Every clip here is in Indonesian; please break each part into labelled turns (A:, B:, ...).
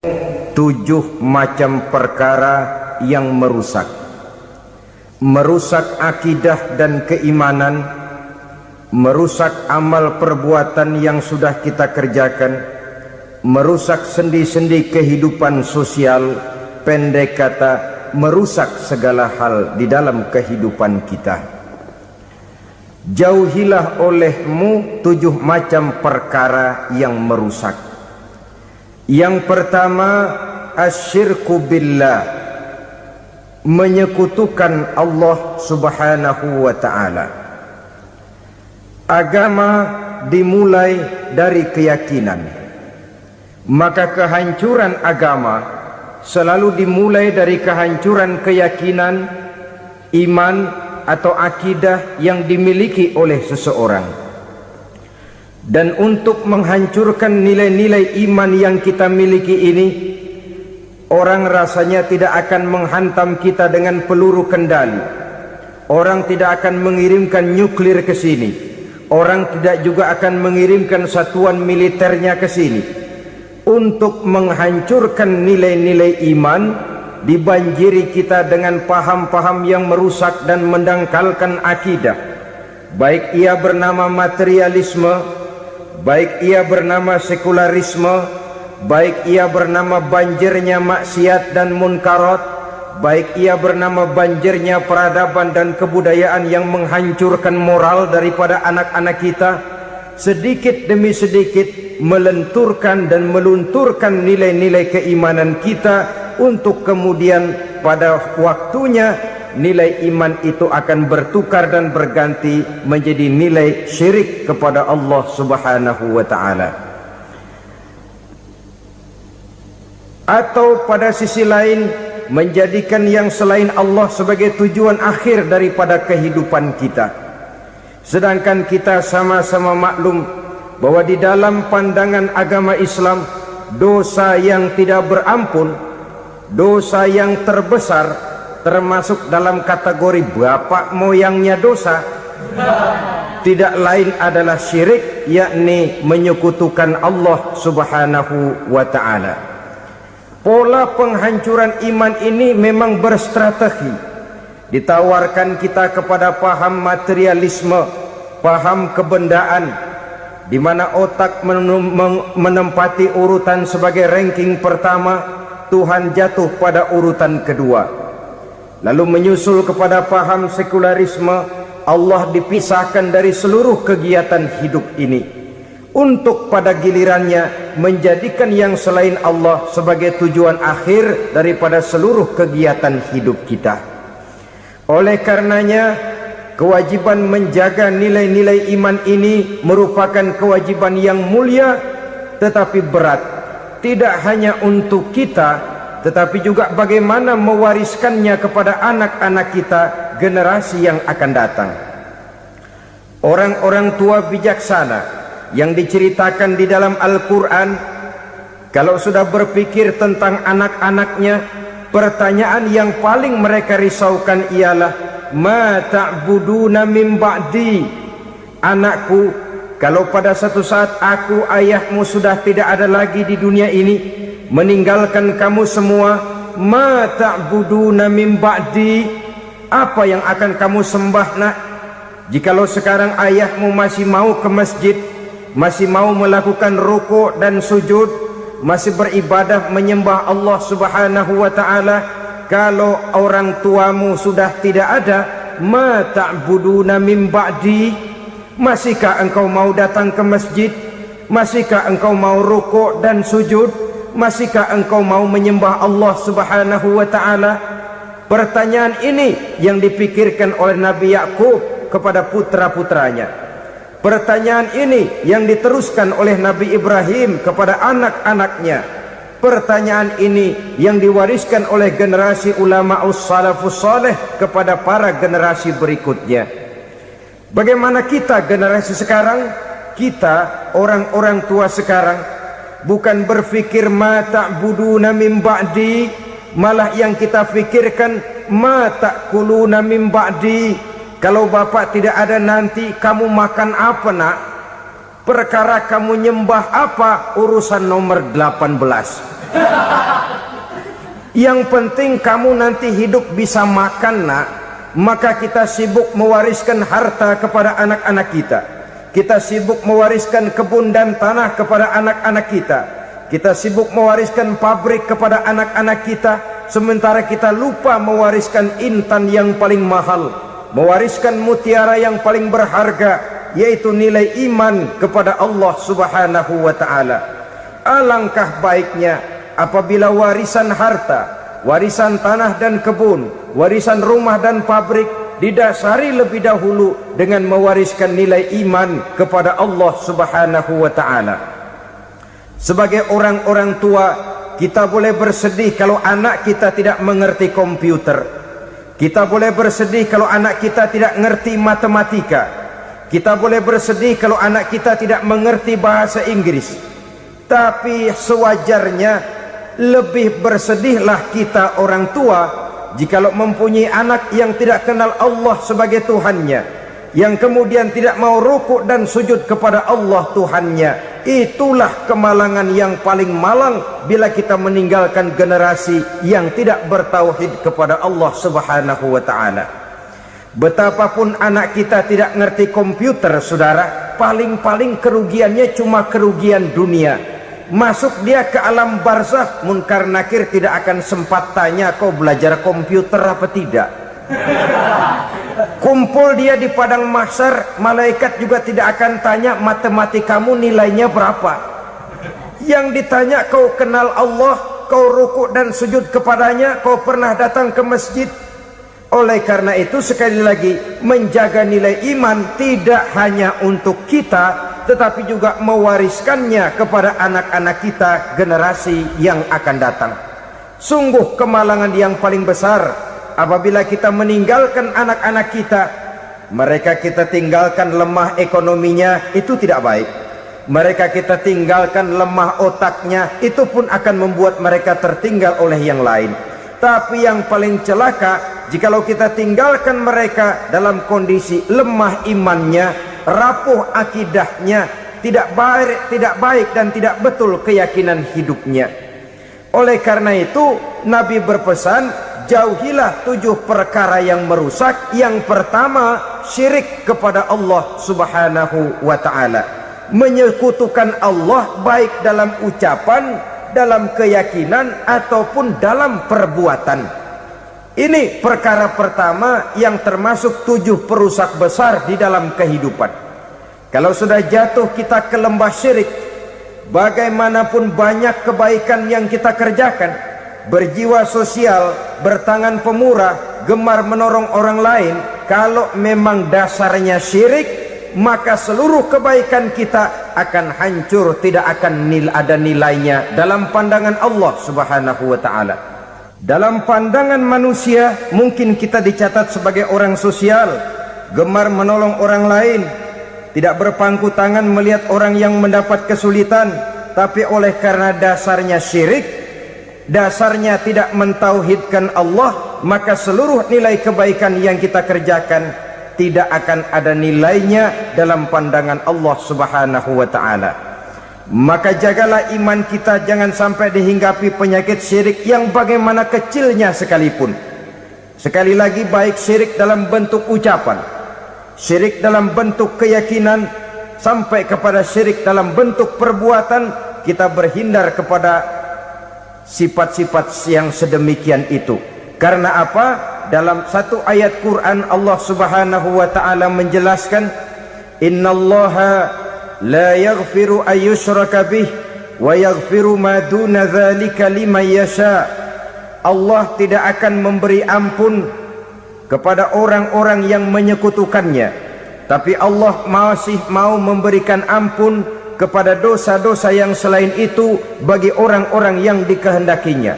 A: 7 macam perkara yang merusak akidah dan keimanan, merusak amal perbuatan yang sudah kita kerjakan, merusak sendi-sendi kehidupan sosial, pendek kata merusak segala hal di dalam kehidupan kita. Jauhilah olehmu 7 macam perkara yang merusak. Yang pertama, asyirku billah, menyekutukan Allah subhanahu wa ta'ala. Agama dimulai dari keyakinan, maka kehancuran agama selalu dimulai dari kehancuran keyakinan, iman atau akidah yang dimiliki oleh seseorang. Dan untuk menghancurkan nilai-nilai iman yang kita miliki ini, orang rasanya tidak akan menghantam kita dengan peluru kendali, orang tidak akan mengirimkan nuklir ke sini, orang tidak juga akan mengirimkan satuan militernya ke sini. Untuk menghancurkan nilai-nilai iman, dibanjiri kita dengan paham-paham yang merusak dan mendangkalkan akidah, baik ia bernama materialisme, baik ia bernama sekularisme, baik ia bernama banjirnya maksiat dan munkarat, baik ia bernama banjirnya peradaban dan kebudayaan yang menghancurkan moral daripada anak-anak kita. Sedikit demi sedikit melenturkan dan melunturkan nilai-nilai keimanan kita, untuk kemudian pada waktunya nilai iman itu akan bertukar dan berganti menjadi nilai syirik kepada Allah subhanahu wa ta'ala. Atau pada sisi lain, menjadikan yang selain Allah sebagai tujuan akhir daripada kehidupan kita. Sedangkan kita sama-sama maklum bahwa di dalam pandangan agama Islam, dosa yang tidak berampun, dosa yang terbesar, termasuk dalam kategori bapak moyangnya dosa, tidak lain adalah syirik, yakni menyekutukan Allah subhanahu wa ta'ala. Pola penghancuran iman ini memang berstrategi. Ditawarkan kita kepada paham materialisme, paham kebendaan, di mana otak menempati urutan sebagai ranking pertama, Tuhan jatuh pada urutan kedua. Lalu menyusul kepada paham sekularisme, Allah dipisahkan dari seluruh kegiatan hidup ini, untuk pada gilirannya menjadikan yang selain Allah sebagai tujuan akhir daripada seluruh kegiatan hidup kita. Oleh karenanya, kewajiban menjaga nilai-nilai iman ini merupakan kewajiban yang mulia tetapi berat, tidak hanya untuk kita, tetapi juga bagaimana mewariskannya kepada anak-anak kita, generasi yang akan datang. Orang-orang tua bijaksana yang diceritakan di dalam Al-Quran, kalau sudah berpikir tentang anak-anaknya, pertanyaan yang paling mereka risaukan ialah, ma ta'buduna min ba'di. Anakku, kalau pada satu saat aku, ayahmu sudah tidak ada lagi di dunia ini, meninggalkan kamu semua, ma ta'buduna min ba'di, apa yang akan kamu sembah nak? Jikalau sekarang ayahmu masih mau ke masjid, masih mau melakukan rukuk dan sujud, masih beribadah menyembah Allah subhanahu wa ta'ala, kalau orang tuamu sudah tidak ada, ma ta'buduna min ba'di, masihkah engkau mau datang ke masjid? Masihkah engkau mau rukuk dan sujud? Masihkah engkau mau menyembah Allah subhanahu wa ta'ala? Pertanyaan ini yang dipikirkan oleh Nabi Yakub kepada putra-putranya. Pertanyaan ini yang diteruskan oleh Nabi Ibrahim kepada anak-anaknya. Pertanyaan ini yang diwariskan oleh generasi ulama salafus saleh kepada para generasi berikutnya. Bagaimana kita generasi sekarang? Kita orang-orang tua sekarang bukan berfikir ma ta'buduna min ba'di, malah yang kita fikirkan ma ta'kuluna min ba'di. Kalau bapak tidak ada nanti kamu makan apa nak? Perkara kamu nyembah apa? Urusan nomor 18. Yang penting kamu nanti hidup bisa makan, nak. Maka kita sibuk mewariskan harta kepada anak-anak kita. Kita sibuk mewariskan kebun dan tanah kepada anak-anak kita. Kita sibuk mewariskan pabrik kepada anak-anak kita, sementara kita lupa mewariskan intan yang paling mahal, mewariskan mutiara yang paling berharga, yaitu nilai iman kepada Allah Subhanahu wa ta'ala. Alangkah baiknya apabila warisan harta, warisan tanah dan kebun, warisan rumah dan pabrik didasari lebih dahulu dengan mewariskan nilai iman kepada Allah Subhanahu wa ta'ala. Sebagai orang-orang tua, kita boleh bersedih kalau anak kita tidak mengerti komputer. Kita boleh bersedih kalau anak kita tidak mengerti matematika. Kita boleh bersedih kalau anak kita tidak mengerti bahasa Inggris. Tapi sewajarnya lebih bersedihlah kita orang tua jikalau mempunyai anak yang tidak kenal Allah sebagai Tuhannya, yang kemudian tidak mau rukuk dan sujud kepada Allah Tuhannya. Itulah kemalangan yang paling malang bila kita meninggalkan generasi yang tidak bertauhid kepada Allah Subhanahu wa ta'ala. Betapapun anak kita tidak ngerti komputer, saudara, paling-paling kerugiannya cuma kerugian dunia. Masuk dia ke alam barzakh, munkar nakir tidak akan sempat tanya kau belajar komputer apa tidak. Kumpul dia di padang mahsyar, malaikat juga tidak akan tanya matematikamu nilainya berapa. Yang ditanya kau kenal Allah, kau rukuk dan sujud kepadanya, kau pernah datang ke masjid. Oleh karena itu sekali lagi, menjaga nilai iman tidak hanya untuk kita, tetapi juga mewariskannya kepada anak-anak kita, generasi yang akan datang. Sungguh kemalangan yang paling besar apabila kita meninggalkan anak-anak kita. Mereka kita tinggalkan lemah ekonominya, itu tidak baik. Mereka kita tinggalkan lemah otaknya, itu pun akan membuat mereka tertinggal oleh yang lain. Tapi yang paling celaka, jikalau kita tinggalkan mereka dalam kondisi lemah imannya, rapuh akidahnya, tidak baik dan tidak betul keyakinan hidupnya. Oleh karena itu Nabi berpesan, jauhilah 7 perkara yang merusak. Yang pertama, syirik kepada Allah Subhanahu wa ta'ala, menyekutukan Allah baik dalam ucapan, dalam keyakinan ataupun dalam perbuatan. Ini perkara pertama yang termasuk 7 perusak besar di dalam kehidupan. Kalau sudah jatuh kita ke lembah syirik, bagaimanapun banyak kebaikan yang kita kerjakan, berjiwa sosial, bertangan pemurah, gemar menolong orang lain, kalau memang dasarnya syirik, maka seluruh kebaikan kita akan hancur, tidak akan ada nilainya dalam pandangan Allah Subhanahu wa ta'ala. Dalam pandangan manusia mungkin kita dicatat sebagai orang sosial, gemar menolong orang lain, tidak berpangku tangan melihat orang yang mendapat kesulitan. Tapi oleh karena dasarnya syirik, dasarnya tidak mentauhidkan Allah, maka seluruh nilai kebaikan yang kita kerjakan tidak akan ada nilainya dalam pandangan Allah Subhanahu wa ta'ala. Maka jagalah iman kita, jangan sampai dihinggapi penyakit syirik yang bagaimana kecilnya sekalipun. Sekali lagi, baik syirik dalam bentuk ucapan, syirik dalam bentuk keyakinan, sampai kepada syirik dalam bentuk perbuatan, kita berhindar kepada sifat-sifat yang sedemikian itu. Karena apa? Dalam satu ayat Quran Allah Subhanahu wa ta'ala menjelaskan, innallaha la yaghfiru ayyushraka bih wa yaghfiru ma duna dzalika liman yasha. Allah tidak akan memberi ampun kepada orang-orang yang menyekutukannya, tapi Allah masih mau memberikan ampun kepada dosa-dosa yang selain itu bagi orang-orang yang dikehendakinya.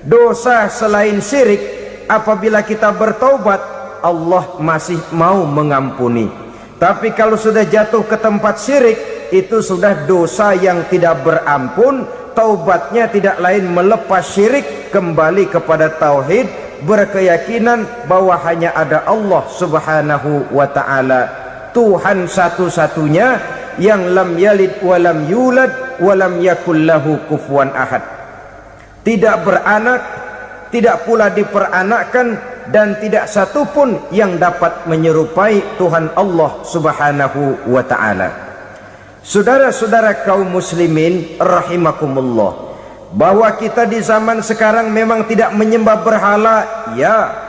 A: Dosa selain syirik, apabila kita bertaubat, Allah masih mau mengampuni. Tapi kalau sudah jatuh ke tempat syirik, itu sudah dosa yang tidak berampun. Taubatnya tidak lain melepas syirik, kembali kepada tauhid, berkeyakinan bahwa hanya ada Allah Subhanahu wa ta'ala, Tuhan satu-satunya, yang lam yalid walam yulad walam yakul lahu kufuwan ahad. tidak beranak, tidak pula diperanakkan, dan tidak satupun yang dapat menyerupai Tuhan Allah Subhanahu wa ta'ala. Saudara-saudara kaum muslimin rahimakumullah, bahwa kita di zaman sekarang memang tidak menyembah berhala, ya.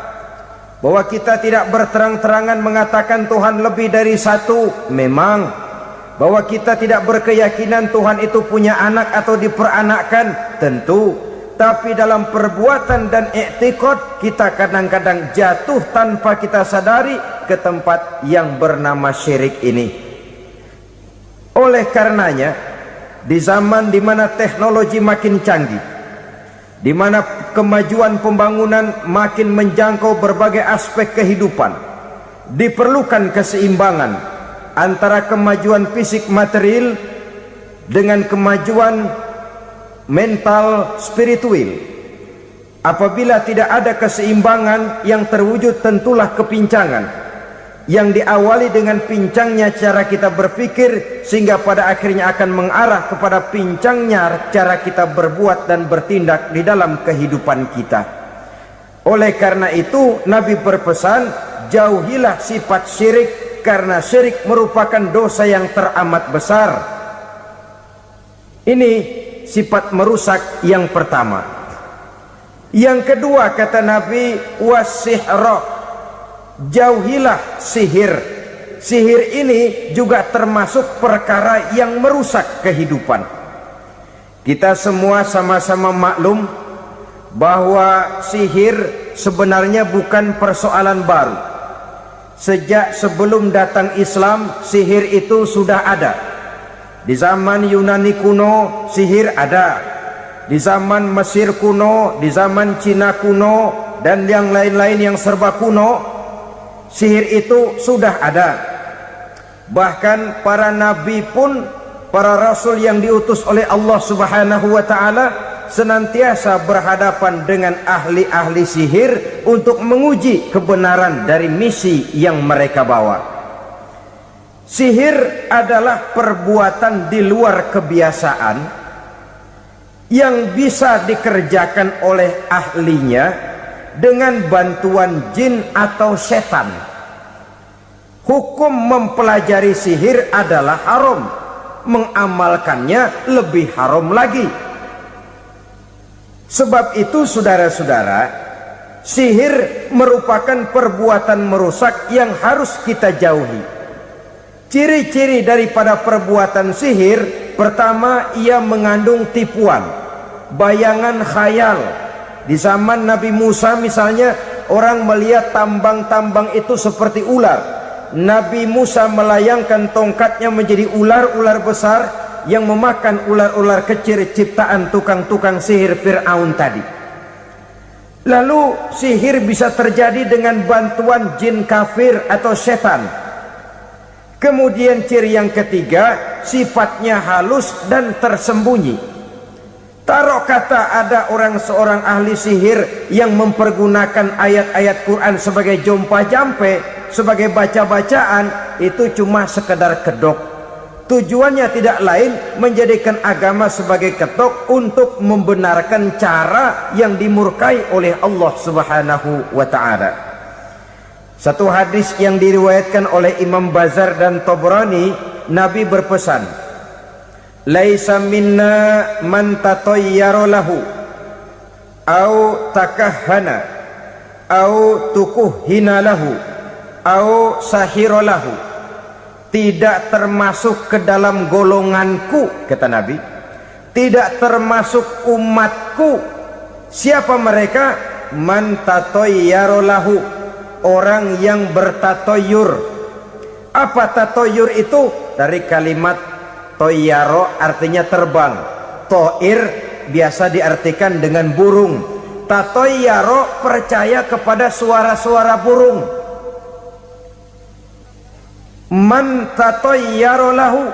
A: Bahwa kita tidak berterang-terangan mengatakan Tuhan lebih dari satu, memang. Bahwa kita tidak berkeyakinan Tuhan itu punya anak atau diperanakkan, tentu. Tapi dalam perbuatan dan i'tiqad kita kadang-kadang jatuh tanpa kita sadari ke tempat yang bernama syirik ini. Oleh karenanya, di zaman di mana teknologi makin canggih, di mana kemajuan pembangunan makin menjangkau berbagai aspek kehidupan, diperlukan keseimbangan antara kemajuan fisik material dengan kemajuan mental spiritual. Apabila tidak ada keseimbangan, yang terwujud tentulah kepincangan, yang diawali dengan pincangnya cara kita berpikir, sehingga pada akhirnya akan mengarah kepada pincangnya cara kita berbuat dan bertindak di dalam kehidupan kita. Oleh karena itu Nabi berpesan, jauhilah sifat syirik, karena syirik merupakan dosa yang teramat besar. Ini sifat merusak yang pertama. Yang kedua, kata Nabi, wasihra, jauhilah sihir. Sihir ini juga termasuk perkara yang merusak kehidupan. Kita semua sama-sama maklum bahwa sihir sebenarnya bukan persoalan baru. Sejak sebelum datang Islam, sihir itu sudah ada. Di zaman Yunani kuno, sihir ada. Di zaman Mesir kuno, di zaman Cina kuno, dan yang lain-lain yang serba kuno, sihir itu sudah ada. Bahkan para nabi pun, para rasul yang diutus oleh Allah Subhanahu wa ta'ala, senantiasa berhadapan dengan ahli-ahli sihir untuk menguji kebenaran dari misi yang mereka bawa. Sihir adalah perbuatan di luar kebiasaan yang bisa dikerjakan oleh ahlinya dengan bantuan jin atau setan. Hukum mempelajari sihir adalah haram, mengamalkannya lebih haram lagi. Sebab itu saudara-saudara, sihir merupakan perbuatan merusak yang harus kita jauhi. Ciri-ciri daripada perbuatan sihir, pertama, ia mengandung tipuan, bayangan khayal. Di zaman Nabi Musa misalnya, orang melihat tambang-tambang itu seperti ular. Nabi Musa melayangkan tongkatnya menjadi ular-ular besar yang memakan ular-ular kecil ciptaan tukang-tukang sihir Fir'aun tadi. Lalu sihir bisa terjadi dengan bantuan jin kafir atau setan. Kemudian ciri yang ketiga, sifatnya halus dan tersembunyi. Taruh kata ada seorang ahli sihir yang mempergunakan ayat-ayat Quran sebagai jompa-jampe, sebagai baca-bacaan, itu cuma sekedar kedok. Tujuannya tidak lain menjadikan agama sebagai ketok untuk membenarkan cara yang dimurkai oleh Allah Subhanahu wa ta'ala. Satu hadis yang diriwayatkan oleh Imam Bazar dan Tabrani, Nabi berpesan, laisa minna man tatayyara lahu au takahhana au tukuhhina lahu au sahira lahu. Tidak termasuk ke dalam golonganku, kata Nabi, tidak termasuk umatku. Siapa mereka? Man tatayyara lahu, orang yang bertatoyur. Apa tatoyur itu? Dari kalimat toyaro, artinya terbang. Toir biasa diartikan dengan burung. Tatoyaro percaya kepada suara-suara burung. Man tatoyaro lahu,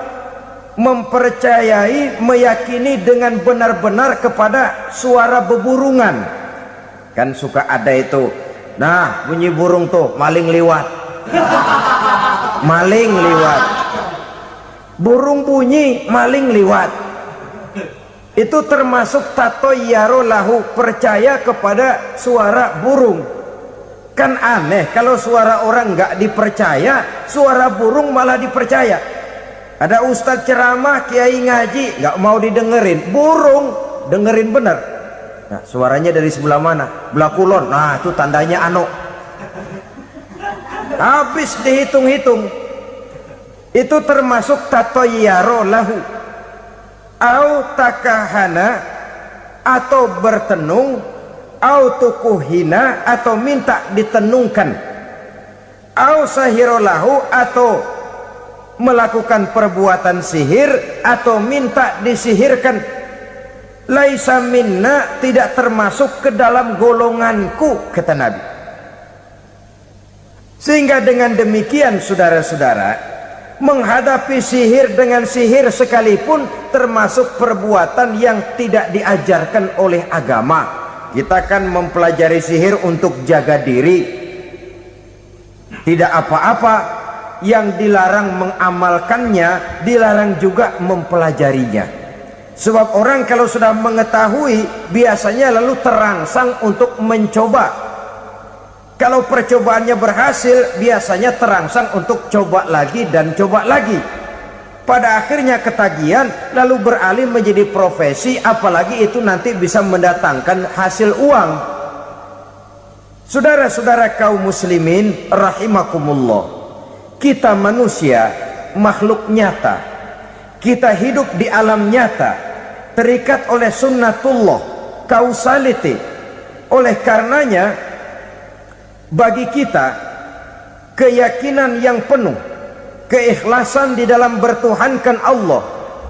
A: mempercayai, meyakini dengan benar-benar kepada suara beburungan. Kan suka ada itu, nah bunyi burung tuh, maling liwat. Maling liwat. Burung bunyi, maling liwat. Itu termasuk tatoyaro lahu, percaya kepada suara burung. Kan aneh kalau suara orang nggak dipercaya, suara burung malah dipercaya. Ada ustadz ceramah, kiai ngaji, nggak mau didengerin, burung dengerin bener. Nah, suaranya dari sebelah mana? Belah kulon. Nah, itu tandanya ano. Habis dihitung-hitung. Itu termasuk tatoyaro lahu. Au takahana, atau bertenung, au tukuhina, atau minta ditenungkan, au sahirolahu, atau melakukan perbuatan sihir, atau minta disihirkan. Laisa minna, tidak termasuk ke dalam golonganku, kata Nabi. Sehingga dengan demikian saudara-saudara, menghadapi sihir dengan sihir sekalipun termasuk perbuatan yang tidak diajarkan oleh agama. Kita kan mempelajari sihir untuk jaga diri, tidak apa-apa. Yang dilarang mengamalkannya, dilarang juga mempelajarinya. Sebab orang kalau sudah mengetahui, biasanya lalu terangsang untuk mencoba. Kalau percobaannya berhasil, biasanya terangsang untuk coba lagi dan coba lagi. Pada akhirnya ketagihan, lalu beralih menjadi profesi, apalagi itu nanti bisa mendatangkan hasil uang. Saudara-saudara kaum muslimin rahimakumullah, kita manusia makhluk nyata, kita hidup di alam nyata, terikat oleh sunnatullah, causality. Oleh karenanya bagi kita keyakinan yang penuh, keikhlasan di dalam bertuhankan Allah,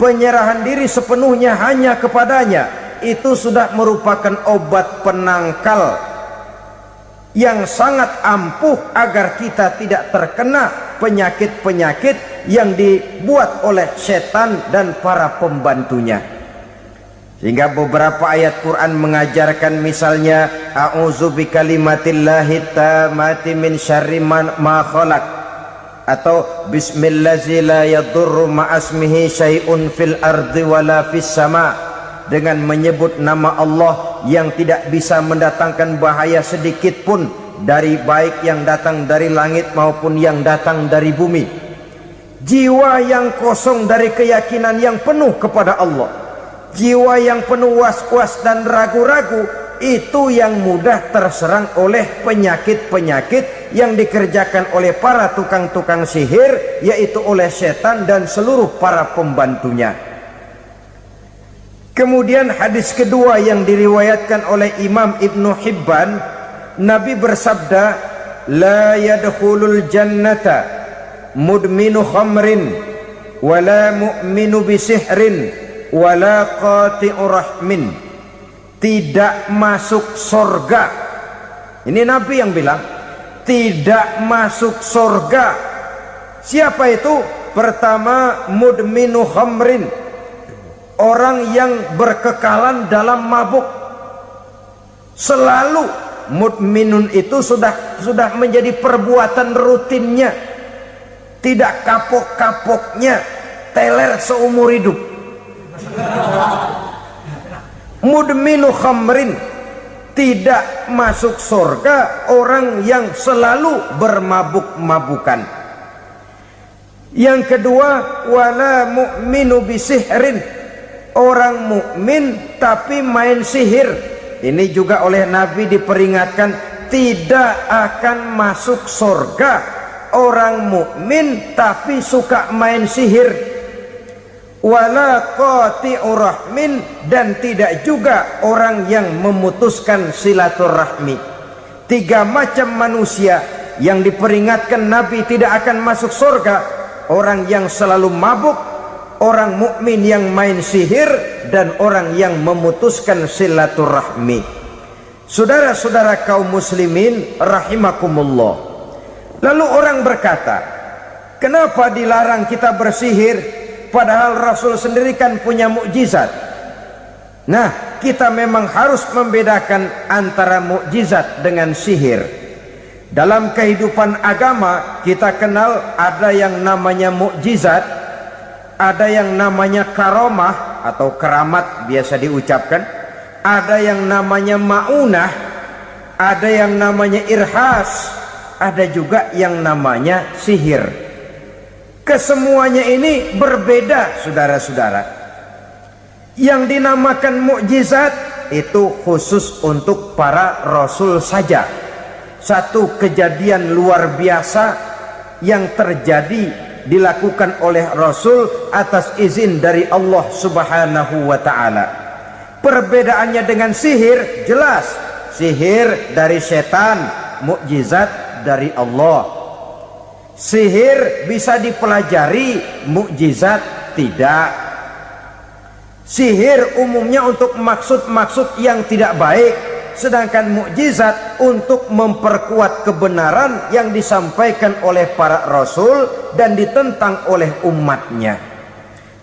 A: penyerahan diri sepenuhnya hanya kepadanya, itu sudah merupakan obat penangkal yang sangat ampuh agar kita tidak terkena penyakit-penyakit yang dibuat oleh setan dan para pembantunya. Sehingga beberapa ayat Quran mengajarkan, misalnya a'udzu bikalimatillahi tammati min syarri ma khalaq, atau bismillazi la yadurru ma'asmihi syai'un fil ardi wala fis sama, dengan menyebut nama Allah yang tidak bisa mendatangkan bahaya sedikit pun, dari baik yang datang dari langit maupun yang datang dari bumi. Jiwa yang kosong dari keyakinan yang penuh kepada Allah, jiwa yang penuh was-was dan ragu-ragu, itu yang mudah terserang oleh penyakit-penyakit yang dikerjakan oleh para tukang-tukang sihir, yaitu oleh setan dan seluruh para pembantunya. Kemudian hadis kedua yang diriwayatkan oleh Imam Ibnu Hibban, Nabi bersabda, la yadkhulul jannata mudminu khamrin wala mu'minu bisihrin wala qati'u rahmin. Tidak masuk surga. Ini Nabi yang bilang, tidak masuk surga. Siapa itu? Pertama, mudminu khamrin, orang yang berkekalan dalam mabuk. Selalu mudminun itu sudah menjadi perbuatan rutinnya, tidak kapok-kapoknya, teler seumur hidup. Mudminu khamrin, tidak masuk surga orang yang selalu bermabuk-mabukan. Yang kedua, wala mu'minu bisihrin, orang mukmin tapi main sihir. Ini juga oleh Nabi diperingatkan, tidak akan masuk surga orang mukmin tapi suka main sihir. Wala qati'u rahmin, dan tidak juga orang yang memutuskan silaturahmi. Tiga macam manusia yang diperingatkan Nabi tidak akan masuk surga: orang yang selalu mabuk, orang mukmin yang main sihir, dan orang yang memutuskan silaturahmi. Saudara-saudara kaum muslimin rahimakumullah. Lalu orang berkata, kenapa dilarang kita bersihir? Padahal Rasul sendiri kan punya mukjizat. Nah, kita memang harus membedakan antara mukjizat dengan sihir. Dalam kehidupan agama kita kenal ada yang namanya mukjizat, ada yang namanya karomah, atau keramat biasa diucapkan, ada yang namanya maunah, ada yang namanya irhas, ada juga yang namanya sihir. Kesemuanya ini berbeda, saudara-saudara. Yang dinamakan mukjizat itu khusus untuk para rasul saja. Satu kejadian luar biasa yang terjadi dilakukan oleh Rasul atas izin dari Allah Subhanahu wa ta'ala. Perbedaannya dengan sihir jelas. Sihir dari setan, mukjizat dari Allah. Sihir bisa dipelajari, mukjizat tidak. Sihir umumnya untuk maksud-maksud yang tidak baik, sedangkan mukjizat untuk memperkuat kebenaran yang disampaikan oleh para rasul dan ditentang oleh umatnya.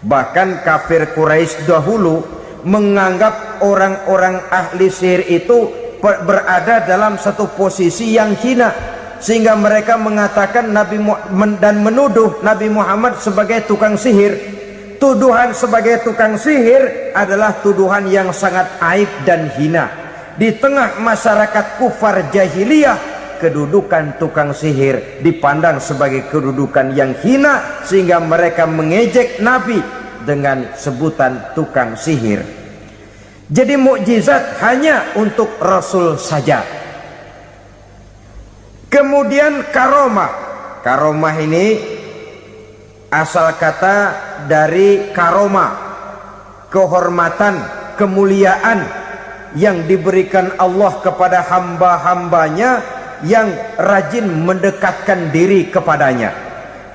A: Bahkan kafir Quraisy dahulu menganggap orang-orang ahli sihir itu berada dalam satu posisi yang hina, sehingga mereka mengatakan dan menuduh Nabi Muhammad sebagai tukang sihir. Tuduhan sebagai tukang sihir adalah tuduhan yang sangat aib dan hina. Di tengah masyarakat kufar jahiliyah, kedudukan tukang sihir dipandang sebagai kedudukan yang hina, sehingga mereka mengejek Nabi dengan sebutan tukang sihir. Jadi mukjizat hanya untuk Rasul saja. Kemudian karomah. Karomah ini asal kata dari karomah, kehormatan, kemuliaan yang diberikan Allah kepada hamba-hambanya yang rajin mendekatkan diri kepadanya.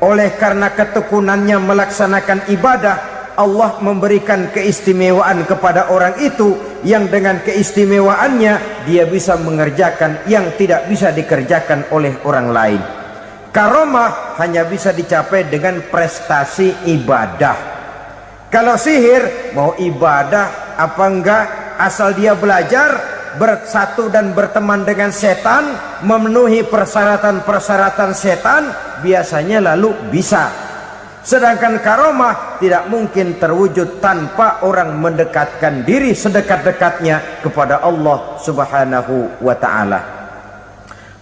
A: Oleh karena ketekunannya melaksanakan ibadah, Allah memberikan keistimewaan kepada orang itu, yang dengan keistimewaannya dia bisa mengerjakan yang tidak bisa dikerjakan oleh orang lain. Karomah hanya bisa dicapai dengan prestasi ibadah. Kalau sihir mau ibadah apa enggak, asal dia belajar, bersatu dan berteman dengan setan, memenuhi persyaratan-persyaratan setan, biasanya lalu bisa. Sedangkan karomah tidak mungkin terwujud tanpa orang mendekatkan diri sedekat-dekatnya kepada Allah Subhanahu wa ta'ala.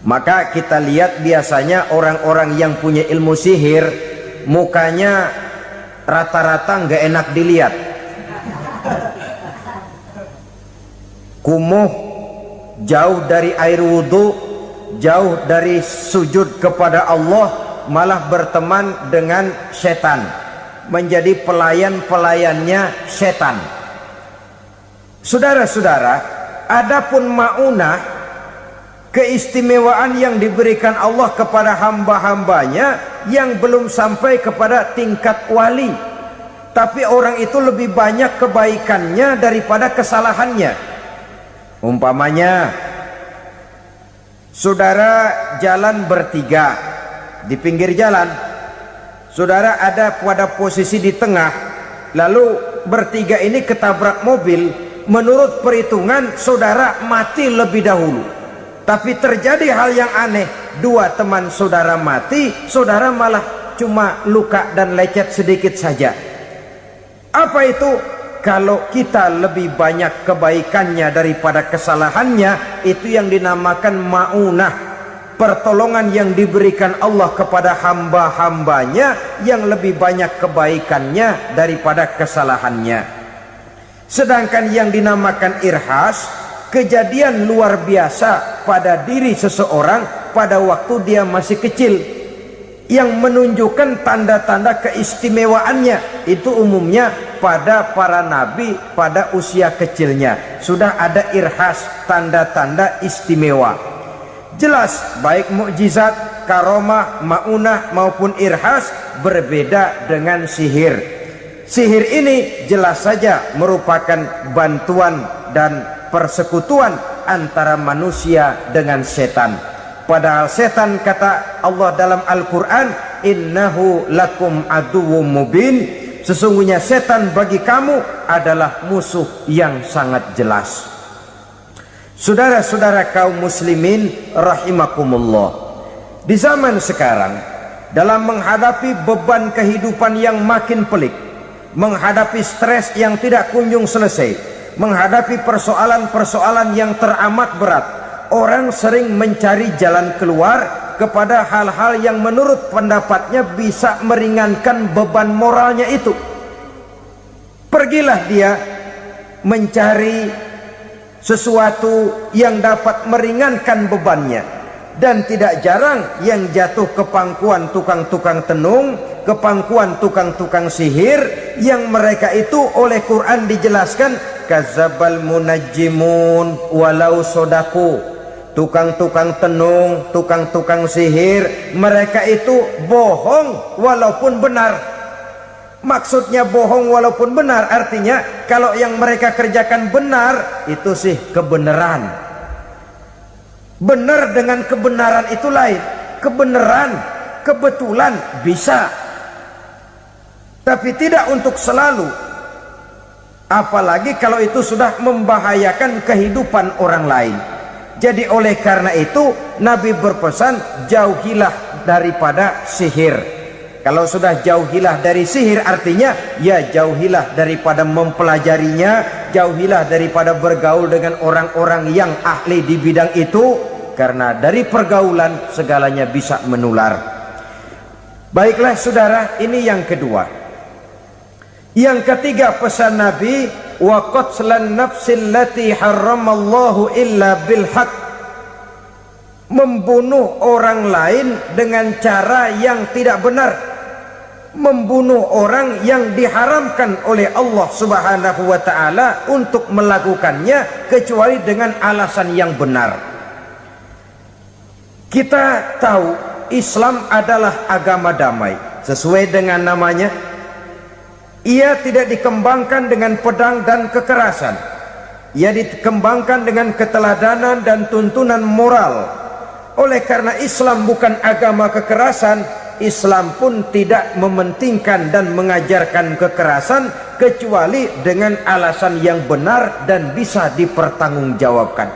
A: Maka kita lihat biasanya orang-orang yang punya ilmu sihir, mukanya rata-rata nggak enak dilihat. Kumuh, jauh dari air wudhu, jauh dari sujud kepada Allah, malah berteman dengan setan, menjadi pelayan-pelayannya setan. Saudara-saudara, adapun maunah, keistimewaan yang diberikan Allah kepada hamba-hambanya yang belum sampai kepada tingkat wali, tapi orang itu lebih banyak kebaikannya daripada kesalahannya. Umpamanya, saudara jalan bertiga di pinggir jalan, saudara ada pada posisi di tengah, lalu bertiga ini ketabrak mobil. Menurut perhitungan saudara mati lebih dahulu, tapi terjadi hal yang aneh, dua teman saudara mati, saudara malah cuma luka dan lecet sedikit saja. Apa itu? Kalau kita lebih banyak kebaikannya daripada kesalahannya, itu yang dinamakan maunah, pertolongan yang diberikan Allah kepada hamba-hambanya yang lebih banyak kebaikannya daripada kesalahannya. Sedangkan yang dinamakan irhas, kejadian luar biasa pada diri seseorang pada waktu dia masih kecil, yang menunjukkan tanda-tanda keistimewaannya. Itu umumnya pada para nabi pada usia kecilnya sudah ada irhas, tanda-tanda istimewa. Jelas baik mukjizat, karomah, maunah maupun irhas berbeda dengan sihir. Sihir ini jelas saja merupakan bantuan dan persekutuan antara manusia dengan setan. Padahal setan, kata Allah dalam Al-Quran, innahu lakum aduwwum mubin, sesungguhnya setan bagi kamu adalah musuh yang sangat jelas. Saudara-saudara kaum muslimin rahimakumullah, di zaman sekarang dalam menghadapi beban kehidupan yang makin pelik, menghadapi stres yang tidak kunjung selesai, menghadapi persoalan-persoalan yang teramat berat, orang sering mencari jalan keluar kepada hal-hal yang menurut pendapatnya bisa meringankan beban moralnya itu. Pergilah dia mencari sesuatu yang dapat meringankan bebannya. Dan tidak jarang yang jatuh ke pangkuan tukang-tukang tenung, ke pangkuan tukang-tukang sihir, yang mereka itu oleh Quran dijelaskan kadzabal munajjimun walau sodaku. Tukang-tukang tenung, tukang-tukang sihir, mereka itu bohong walaupun benar. Maksudnya bohong walaupun benar artinya kalau yang mereka kerjakan benar, itu sih kebenaran. Benar dengan kebenaran itu lain. Kebenaran, kebetulan bisa, tapi tidak untuk selalu. Apalagi kalau itu sudah membahayakan kehidupan orang lain. Jadi oleh karena itu Nabi berpesan, jauhilah daripada sihir. Kalau sudah jauhilah dari sihir artinya ya jauhilah daripada mempelajarinya, jauhilah daripada bergaul dengan orang-orang yang ahli di bidang itu, karena dari pergaulan segalanya bisa menular. Baiklah saudara, ini yang kedua. Yang ketiga pesan Nabi, wa qatlan nafsil lati harramallahu illa bil haq. Membunuh orang lain dengan cara yang tidak benar, membunuh orang yang diharamkan oleh Allah Subhanahu wa taala untuk melakukannya kecuali dengan alasan yang benar. Kita tahu Islam adalah agama damai. Sesuai dengan namanya, ia tidak dikembangkan dengan pedang dan kekerasan. Ia dikembangkan dengan keteladanan dan tuntunan moral. Oleh karena Islam bukan agama kekerasan, Islam pun tidak mementingkan dan mengajarkan kekerasan kecuali dengan alasan yang benar dan bisa dipertanggungjawabkan.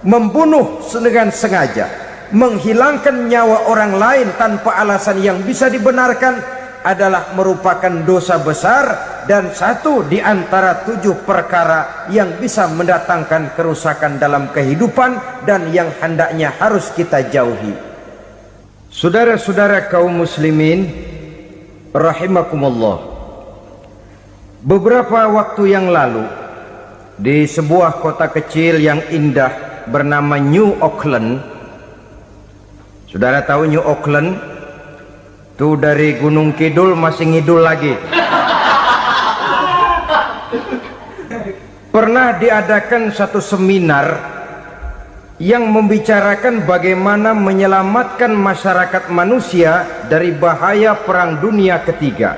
A: Membunuh dengan sengaja, menghilangkan nyawa orang lain tanpa alasan yang bisa dibenarkan adalah merupakan dosa besar dan satu di antara 7 perkara yang bisa mendatangkan kerusakan dalam kehidupan dan yang hendaknya harus kita jauhi. Saudara-saudara kaum muslimin rahimakumullah, beberapa waktu yang lalu di sebuah kota kecil yang indah bernama New Auckland. Saudara tahu New Auckland? Itu dari Gunung Kidul masih ngidul lagi. Pernah diadakan satu seminar yang membicarakan bagaimana menyelamatkan masyarakat manusia dari bahaya Perang Dunia Ketiga.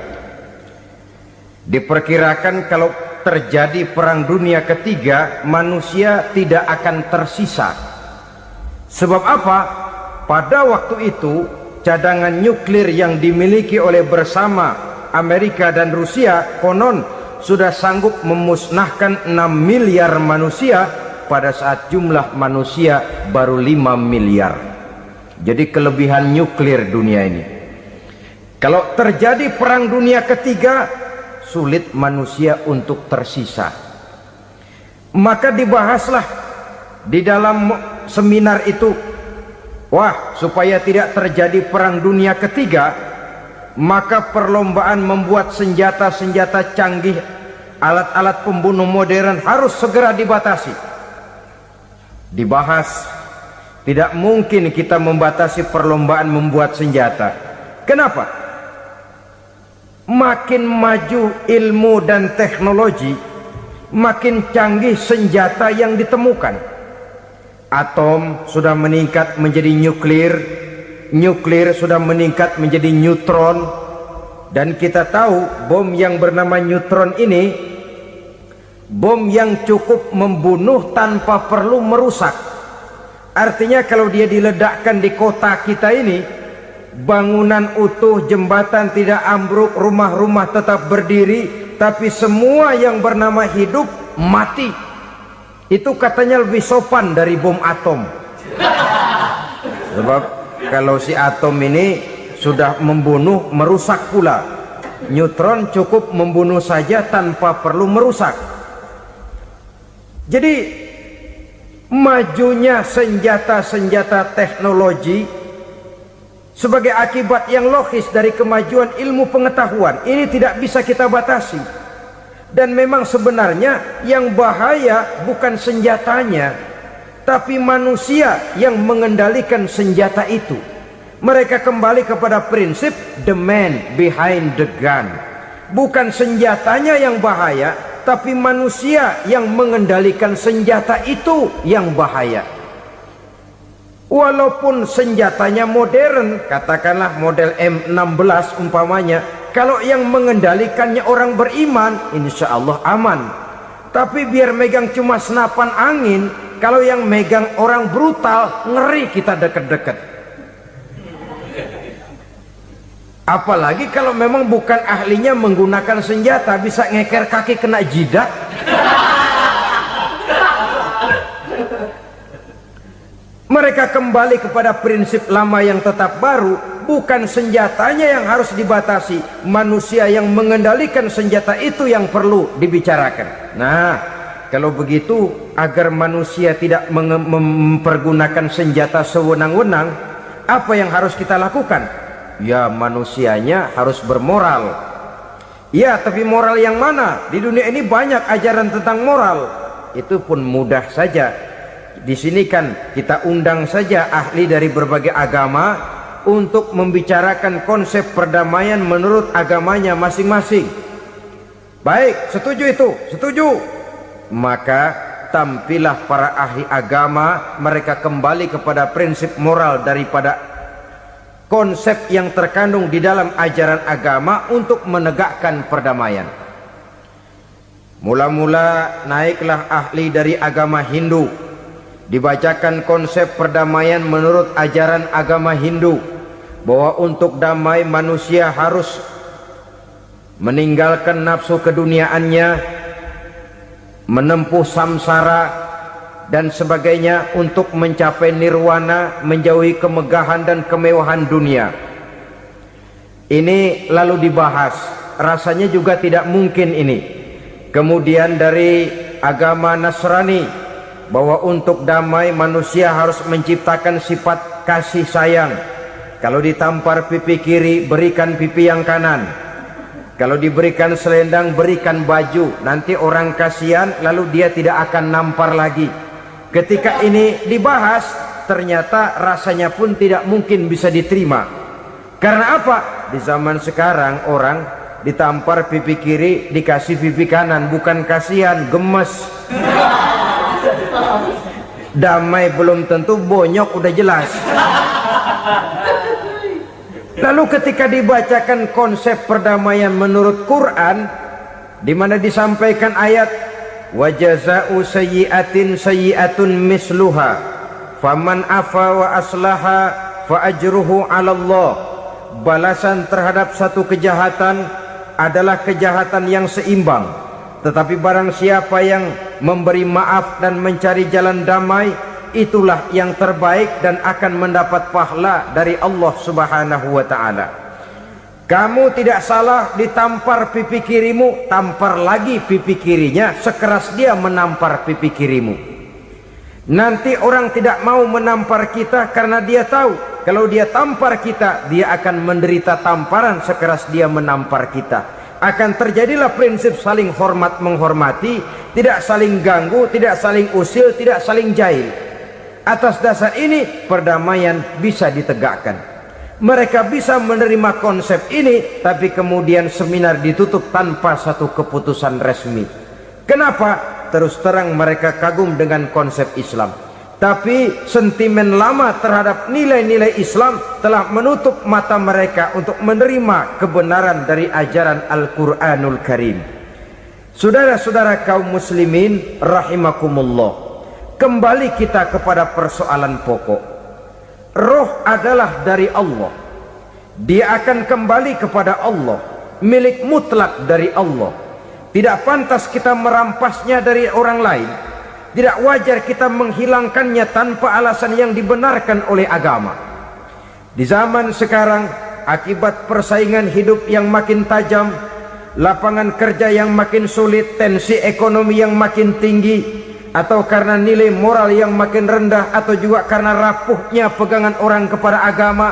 A: Diperkirakan kalau terjadi Perang Dunia Ketiga, manusia tidak akan tersisa. Sebab apa? Pada waktu itu cadangan nuklir yang dimiliki oleh bersama Amerika dan Rusia konon sudah sanggup memusnahkan 6 miliar manusia pada saat jumlah manusia baru 5 miliar. Jadi kelebihan nuklir dunia ini. Kalau terjadi Perang Dunia Ketiga, sulit manusia untuk tersisa. Maka dibahaslah di dalam seminar itu, wah, supaya tidak terjadi Perang Dunia Ketiga, maka perlombaan membuat senjata-senjata canggih, alat-alat pembunuh modern harus segera dibatasi. Dibahas, tidak mungkin kita membatasi perlombaan membuat senjata. Kenapa? Makin maju ilmu dan teknologi, makin canggih senjata yang ditemukan. Atom sudah meningkat menjadi nuklir, nuklir sudah meningkat menjadi neutron, dan kita tahu bom yang bernama neutron ini bom yang cukup membunuh tanpa perlu merusak. Artinya kalau dia diledakkan di kota kita ini, bangunan utuh, jembatan tidak ambruk, rumah-rumah tetap berdiri, tapi semua yang bernama hidup mati. Itu katanya lebih sopan dari bom atom. Sebab kalau si atom ini sudah membunuh, merusak pula. Neutron cukup membunuh saja tanpa perlu merusak. Jadi majunya senjata-senjata teknologi sebagai akibat yang logis dari kemajuan ilmu pengetahuan ini tidak bisa kita batasi. Dan memang sebenarnya yang bahaya bukan senjatanya, tapi manusia yang mengendalikan senjata itu. Mereka kembali kepada prinsip the man behind the gun. Bukan senjatanya yang bahaya, tapi manusia yang mengendalikan senjata itu yang bahaya. Walaupun senjatanya modern, katakanlah model M16 umpamanya, kalau yang mengendalikannya orang beriman, insya Allah aman. Tapi biar megang cuma senapan angin, kalau yang megang orang brutal, ngeri kita deket-deket. Apalagi kalau memang bukan ahlinya menggunakan senjata, bisa ngeker kaki kena jidat. Mereka kembali kepada prinsip lama yang tetap baru. Bukan senjatanya yang harus dibatasi, manusia yang mengendalikan senjata itu yang perlu dibicarakan. Nah, kalau begitu, agar manusia tidak mempergunakan senjata sewenang-wenang, apa yang harus kita lakukan? Ya, manusianya harus bermoral. Ya, tapi moral yang mana? Di dunia ini banyak ajaran tentang moral. Itu pun mudah saja. Di sini kan kita undang saja ahli dari berbagai agama untuk membicarakan konsep perdamaian menurut agamanya masing-masing. Baik, setuju itu? Setuju. Maka tampillah para ahli agama, mereka kembali kepada prinsip moral daripada konsep yang terkandung di dalam ajaran agama untuk menegakkan perdamaian. Mula-mula naiklah ahli dari agama Hindu, dibacakan konsep perdamaian menurut ajaran agama Hindu, bahwa untuk damai manusia harus meninggalkan nafsu keduniaannya, menempuh samsara dan sebagainya untuk mencapai nirwana, menjauhi kemegahan dan kemewahan dunia. Ini lalu dibahas, rasanya juga tidak mungkin ini. Kemudian dari agama Nasrani, bahwa untuk damai manusia harus menciptakan sifat kasih sayang. Kalau ditampar pipi kiri, berikan pipi yang kanan. Kalau diberikan selendang, berikan baju. Nanti orang kasihan, lalu dia tidak akan nampar lagi. Ketika ini dibahas, ternyata rasanya pun tidak mungkin bisa diterima. Karena apa? Di zaman sekarang orang ditampar pipi kiri, dikasih pipi kanan. Bukan kasihan, gemes. Damai belum tentu, bonyok udah jelas. Lalu ketika dibacakan konsep perdamaian menurut Quran, di mana disampaikan ayat wa jazaa'u sayyi'atin sayyi'atun misluha faman afa wa aslaha fa ajruhu 'ala Allah. Balasan terhadap satu kejahatan adalah kejahatan yang seimbang, tetapi barang siapa yang memberi maaf dan mencari jalan damai, itulah yang terbaik dan akan mendapat pahala dari Allah Subhanahu wa ta'ala. Kamu tidak salah ditampar pipi kirimu, tampar lagi pipi kirinya sekeras dia menampar pipi kirimu. Nanti orang tidak mau menampar kita karena dia tahu kalau dia tampar kita, dia akan menderita tamparan sekeras dia menampar kita. Akan terjadilah prinsip saling hormat menghormati, tidak saling ganggu, tidak saling usil, tidak saling jahil. Atas dasar ini perdamaian bisa ditegakkan. Mereka bisa menerima konsep ini, tapi kemudian seminar ditutup tanpa satu keputusan resmi. Kenapa? Terus terang mereka kagum dengan konsep Islam, tapi sentimen lama terhadap nilai-nilai Islam telah menutup mata mereka untuk menerima kebenaran dari ajaran Al-Quranul Karim. Saudara-saudara kaum muslimin rahimakumullah, kembali kita kepada persoalan pokok. Roh adalah dari Allah, dia akan kembali kepada Allah, milik mutlak dari Allah. Tidak pantas kita merampasnya dari orang lain. Tidak wajar kita menghilangkannya tanpa alasan yang dibenarkan oleh agama. Di zaman sekarang akibat persaingan hidup yang makin tajam, lapangan kerja yang makin sulit, tensi ekonomi yang makin tinggi, atau karena nilai moral yang makin rendah, atau juga karena rapuhnya pegangan orang kepada agama,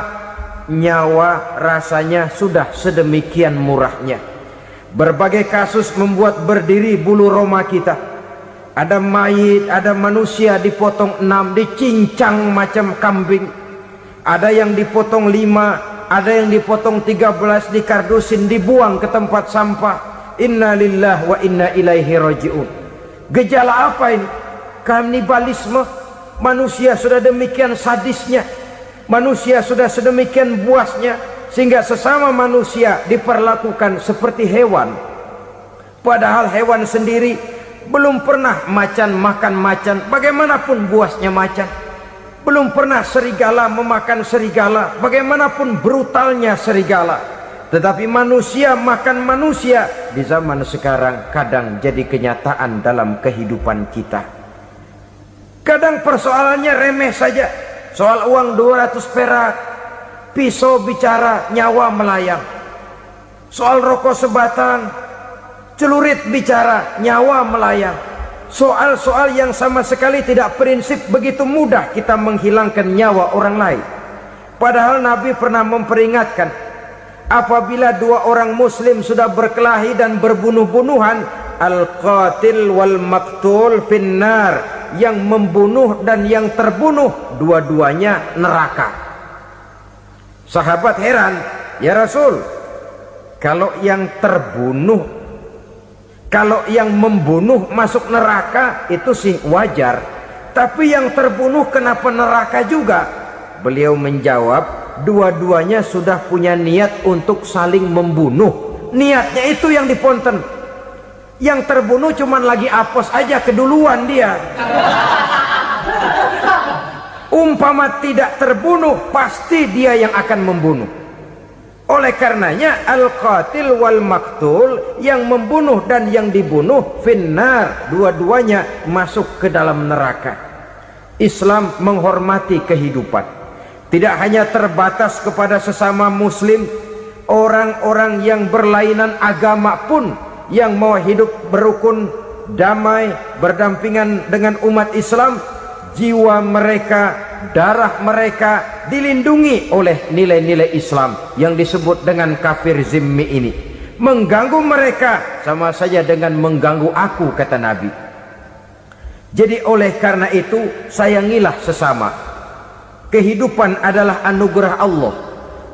A: nyawa rasanya sudah sedemikian murahnya. Berbagai kasus membuat berdiri bulu roma kita. Ada mayit, ada manusia dipotong 6, dicincang macam kambing. Ada yang dipotong 5, ada yang dipotong 13, dikardusin, dibuang ke tempat sampah. Inna lillahi wa inna ilaihi raji'un. Gejala apa ini? Kanibalisme. Manusia sudah demikian sadisnya, manusia sudah sedemikian buasnya, sehingga sesama manusia diperlakukan seperti hewan. Padahal hewan sendiri belum pernah macan makan macan, bagaimanapun buasnya macan. Belum pernah serigala memakan serigala, bagaimanapun brutalnya serigala. Tetapi manusia makan manusia di zaman sekarang kadang jadi kenyataan dalam kehidupan kita. Kadang persoalannya remeh saja, soal uang 200 perak, pisau bicara, nyawa melayang. Soal rokok sebatang, celurit bicara, nyawa melayang. Soal-soal yang sama sekali tidak prinsip, begitu mudah kita menghilangkan nyawa orang lain. Padahal Nabi pernah memperingatkan, apabila dua orang muslim sudah berkelahi dan berbunuh-bunuhan, al-qatil wal maktul finnar, yang membunuh dan yang terbunuh dua-duanya neraka. Sahabat heran, ya Rasul, kalau yang terbunuh, kalau yang membunuh masuk neraka itu sih wajar, tapi yang terbunuh kenapa neraka juga? Beliau menjawab, dua-duanya sudah punya niat untuk saling membunuh. Niatnya itu yang diponten. Yang terbunuh cuman lagi apos aja, keduluan dia. Umpama tidak terbunuh, pasti dia yang akan membunuh. Oleh karenanya al-qatil wal maktul, yang membunuh dan yang dibunuh finnar, dua-duanya masuk ke dalam neraka. Islam menghormati kehidupan, tidak hanya terbatas kepada sesama muslim, orang-orang yang berlainan agama pun yang mau hidup berukun, damai, berdampingan dengan umat Islam, jiwa mereka, darah mereka dilindungi oleh nilai-nilai Islam yang disebut dengan kafir zimmi ini. Mengganggu mereka sama saja dengan mengganggu aku, kata Nabi. Jadi oleh karena itu, sayangilah sesama. Kehidupan adalah anugerah Allah,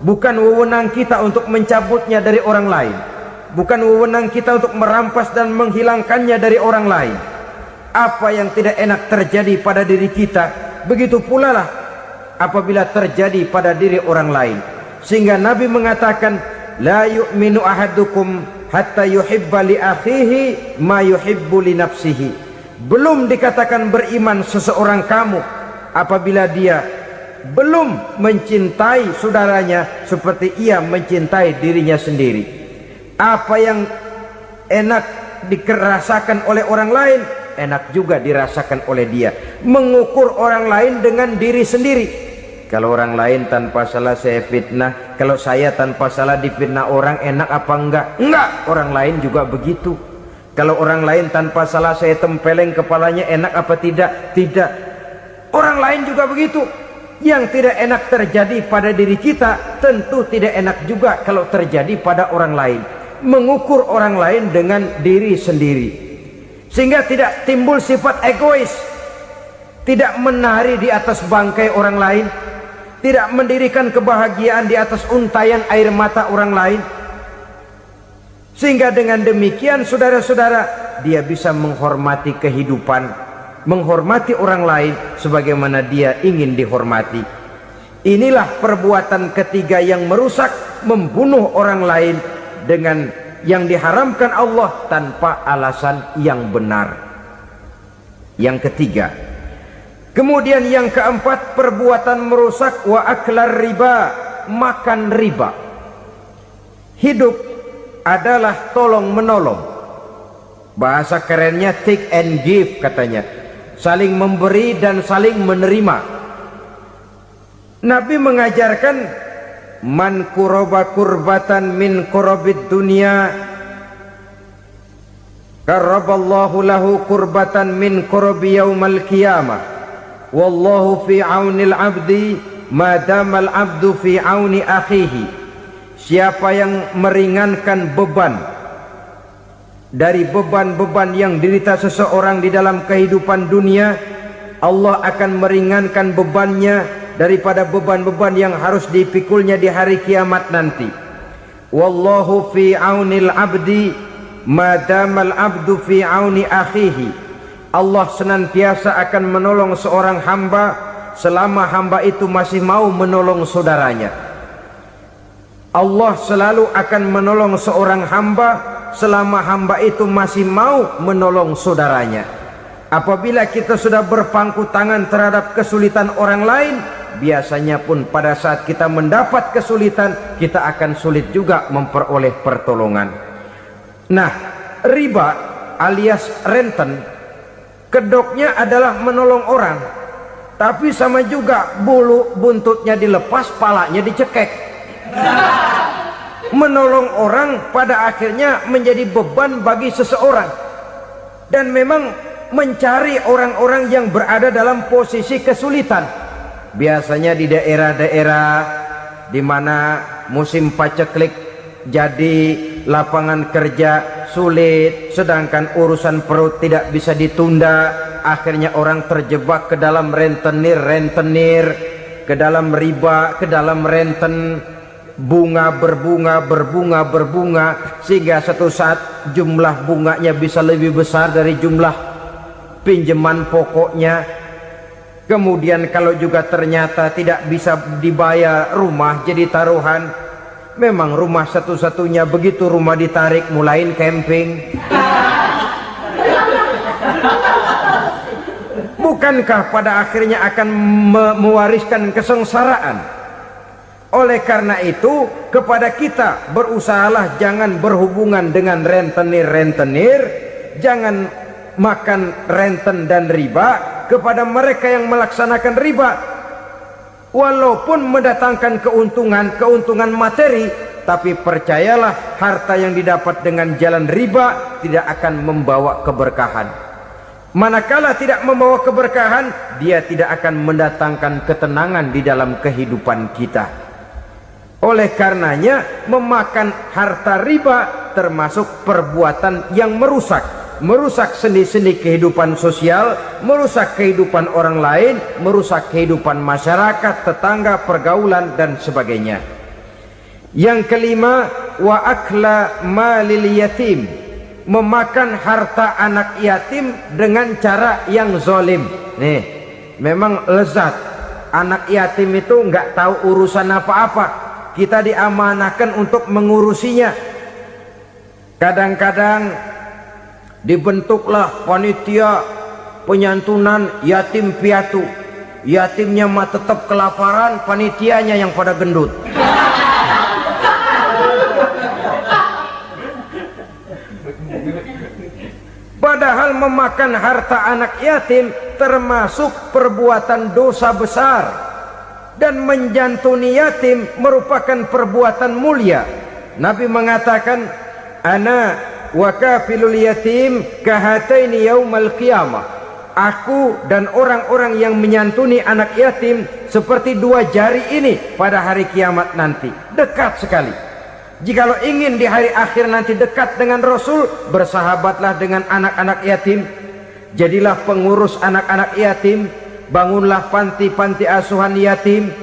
A: bukan wewenang kita untuk mencabutnya dari orang lain, bukan wewenang kita untuk merampas dan menghilangkannya dari orang lain. Apa yang tidak enak terjadi pada diri kita, begitu pula lah apabila terjadi pada diri orang lain. Sehingga Nabi mengatakan, la yu'minu ahadukum hatta yuhibba li akhihi ma yuhibbu li nafsihi. Belum dikatakan beriman seseorang kamu apabila dia belum mencintai saudaranya seperti ia mencintai dirinya sendiri. Apa yang enak dirasakan oleh orang lain, enak juga dirasakan oleh dia. Mengukur orang lain dengan diri sendiri. Kalau orang lain tanpa salah saya fitnah, kalau saya tanpa salah difitnah orang, enak apa enggak? Enggak, orang lain juga begitu. Kalau orang lain tanpa salah saya tempeleng kepalanya, enak apa tidak? Tidak. Orang lain juga begitu. Yang tidak enak terjadi pada diri kita, tentu tidak enak juga kalau terjadi pada orang lain. Mengukur orang lain dengan diri sendiri, sehingga tidak timbul sifat egois, tidak menari di atas bangkai orang lain, tidak mendirikan kebahagiaan di atas untayan air mata orang lain. Sehingga dengan demikian, saudara-saudara, dia bisa menghormati kehidupan, menghormati orang lain sebagaimana dia ingin dihormati. Inilah perbuatan ketiga yang merusak, membunuh orang lain dengan yang diharamkan Allah tanpa alasan yang benar. Yang ketiga. Kemudian yang keempat, perbuatan merusak wa aklar riba, makan riba. Hidup adalah tolong menolong. Bahasa kerennya take and give katanya. Saling memberi dan saling menerima. Nabi mengajarkan man kuraba kurbatan min kurabid dunya karaballahu lahu kurbatan min kurabi yaumal qiyamah wallahu fi aunil abdi madamal abdu fi auni akhihi. Siapa yang meringankan beban dari beban-beban yang dirita seseorang di dalam kehidupan dunia, Allah akan meringankan bebannya daripada beban-beban yang harus dipikulnya di hari kiamat nanti. Wallahu fi aunil abdi madamal abdu fi auni akhihi. Allah senantiasa akan menolong seorang hamba selama hamba itu masih mau menolong saudaranya. Allah selalu akan menolong seorang hamba selama hamba itu masih mau menolong saudaranya. Apabila kita sudah berpangku tangan terhadap kesulitan orang lain, biasanya pun pada saat kita mendapat kesulitan, kita akan sulit juga memperoleh pertolongan. Nah, riba alias renten, kedoknya adalah menolong orang, tapi sama juga bulu buntutnya dilepas, palanya dicekek. Menolong orang pada akhirnya menjadi beban bagi seseorang, dan memang mencari orang-orang yang berada dalam posisi kesulitan. Biasanya di daerah-daerah di mana musim paceklik, jadi lapangan kerja sulit, sedangkan urusan perut tidak bisa ditunda. Akhirnya orang terjebak ke dalam rentenir, ke dalam riba, ke dalam renten. Bunga berbunga, sehingga satu saat jumlah bunganya bisa lebih besar dari jumlah pinjaman pokoknya. Kemudian kalau juga ternyata tidak bisa dibayar, rumah jadi taruhan. Memang rumah satu-satunya, begitu rumah ditarik mulain camping. Bukankah pada akhirnya akan mewariskan kesengsaraan? Oleh karena itu, kepada kita berusahalah jangan berhubungan dengan rentenir, jangan makan renten dan riba. Kepada mereka yang melaksanakan riba, walaupun mendatangkan keuntungan materi, tapi percayalah, harta yang didapat dengan jalan riba tidak akan membawa keberkahan. Manakala tidak membawa keberkahan, dia tidak akan mendatangkan ketenangan di dalam kehidupan kita. Oleh karenanya, memakan harta riba termasuk perbuatan yang merusak sendi-sendi kehidupan sosial, merusak kehidupan orang lain, merusak kehidupan masyarakat, tetangga, pergaulan, dan sebagainya. Yang kelima, wa akla malil yatim, memakan harta anak yatim dengan cara yang zalim. Nih, memang lezat. Anak yatim itu nggak tahu urusan apa-apa. Kita diamanahkan untuk mengurusinya. Kadang-kadang dibentuklah panitia penyantunan yatim piatu. Yatimnya mah tetap kelaparan, panitianya yang pada gendut. Padahal memakan harta anak yatim termasuk perbuatan dosa besar. Dan menjantuni yatim merupakan perbuatan mulia. Nabi mengatakan, ana wa kafilul yatim kahataini yaumal qiyamah. Aku dan orang-orang yang menyantuni anak yatim seperti dua jari ini pada hari kiamat nanti. Dekat sekali. Jikalau ingin di hari akhir nanti dekat dengan Rasul, bersahabatlah dengan anak-anak yatim. Jadilah pengurus anak-anak yatim. Bangunlah panti-panti asuhan yatim.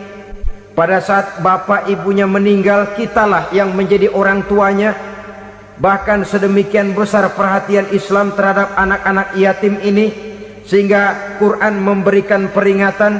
A: Pada saat bapak ibunya meninggal, kitalah yang menjadi orang tuanya. Bahkan sedemikian besar perhatian Islam terhadap anak-anak yatim ini, sehingga Quran memberikan peringatan,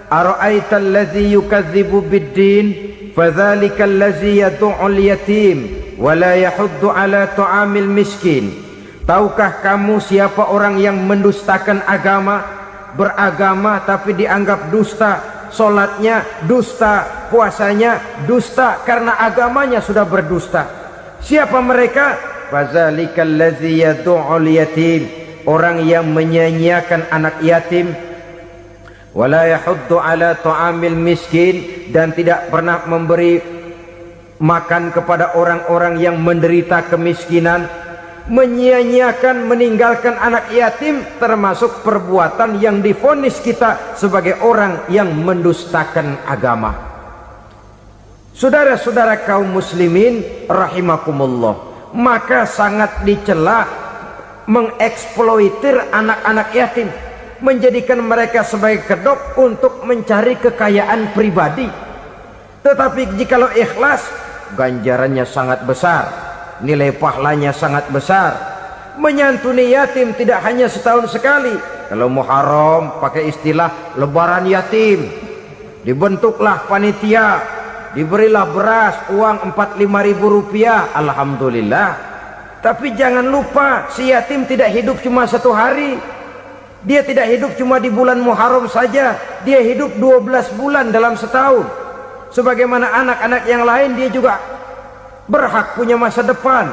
A: ara'aital ladzi yukadzibu biddin fadzalikal ladzi yad'ul yatim wa la yahuddu ala ta'amil miskin. Tahukah kamu siapa orang yang mendustakan agama? Beragama tapi dianggap dusta, solatnya dusta, puasanya dusta, karena agamanya sudah berdusta. Siapa mereka? Fazalikal ladzi yad'ul yatim, orang yang menyia-nyiakan anak yatim. Wala yahuddu ala ta'amil miskin, dan tidak pernah memberi makan kepada orang-orang yang menderita kemiskinan, menyia-nyiakan, meninggalkan anak yatim, termasuk perbuatan yang divonis kita sebagai orang yang mendustakan agama. Saudara-saudara kaum muslimin rahimakumullah, maka sangat dicela mengeksploitir anak-anak yatim, menjadikan mereka sebagai kedok untuk mencari kekayaan pribadi. Tetapi jikalau ikhlas, ganjarannya sangat besar, nilai pahalanya sangat besar. Menyantuni yatim tidak hanya setahun sekali. Kalau Muharram pakai istilah lebaran yatim, dibentuklah panitia, diberilah beras, uang 4-5 ribu rupiah, alhamdulillah. Tapi jangan lupa, si yatim tidak hidup cuma satu hari. Dia tidak hidup cuma di bulan Muharram saja, dia hidup 12 bulan dalam setahun. Sebagaimana anak-anak yang lain, dia juga berhak punya masa depan.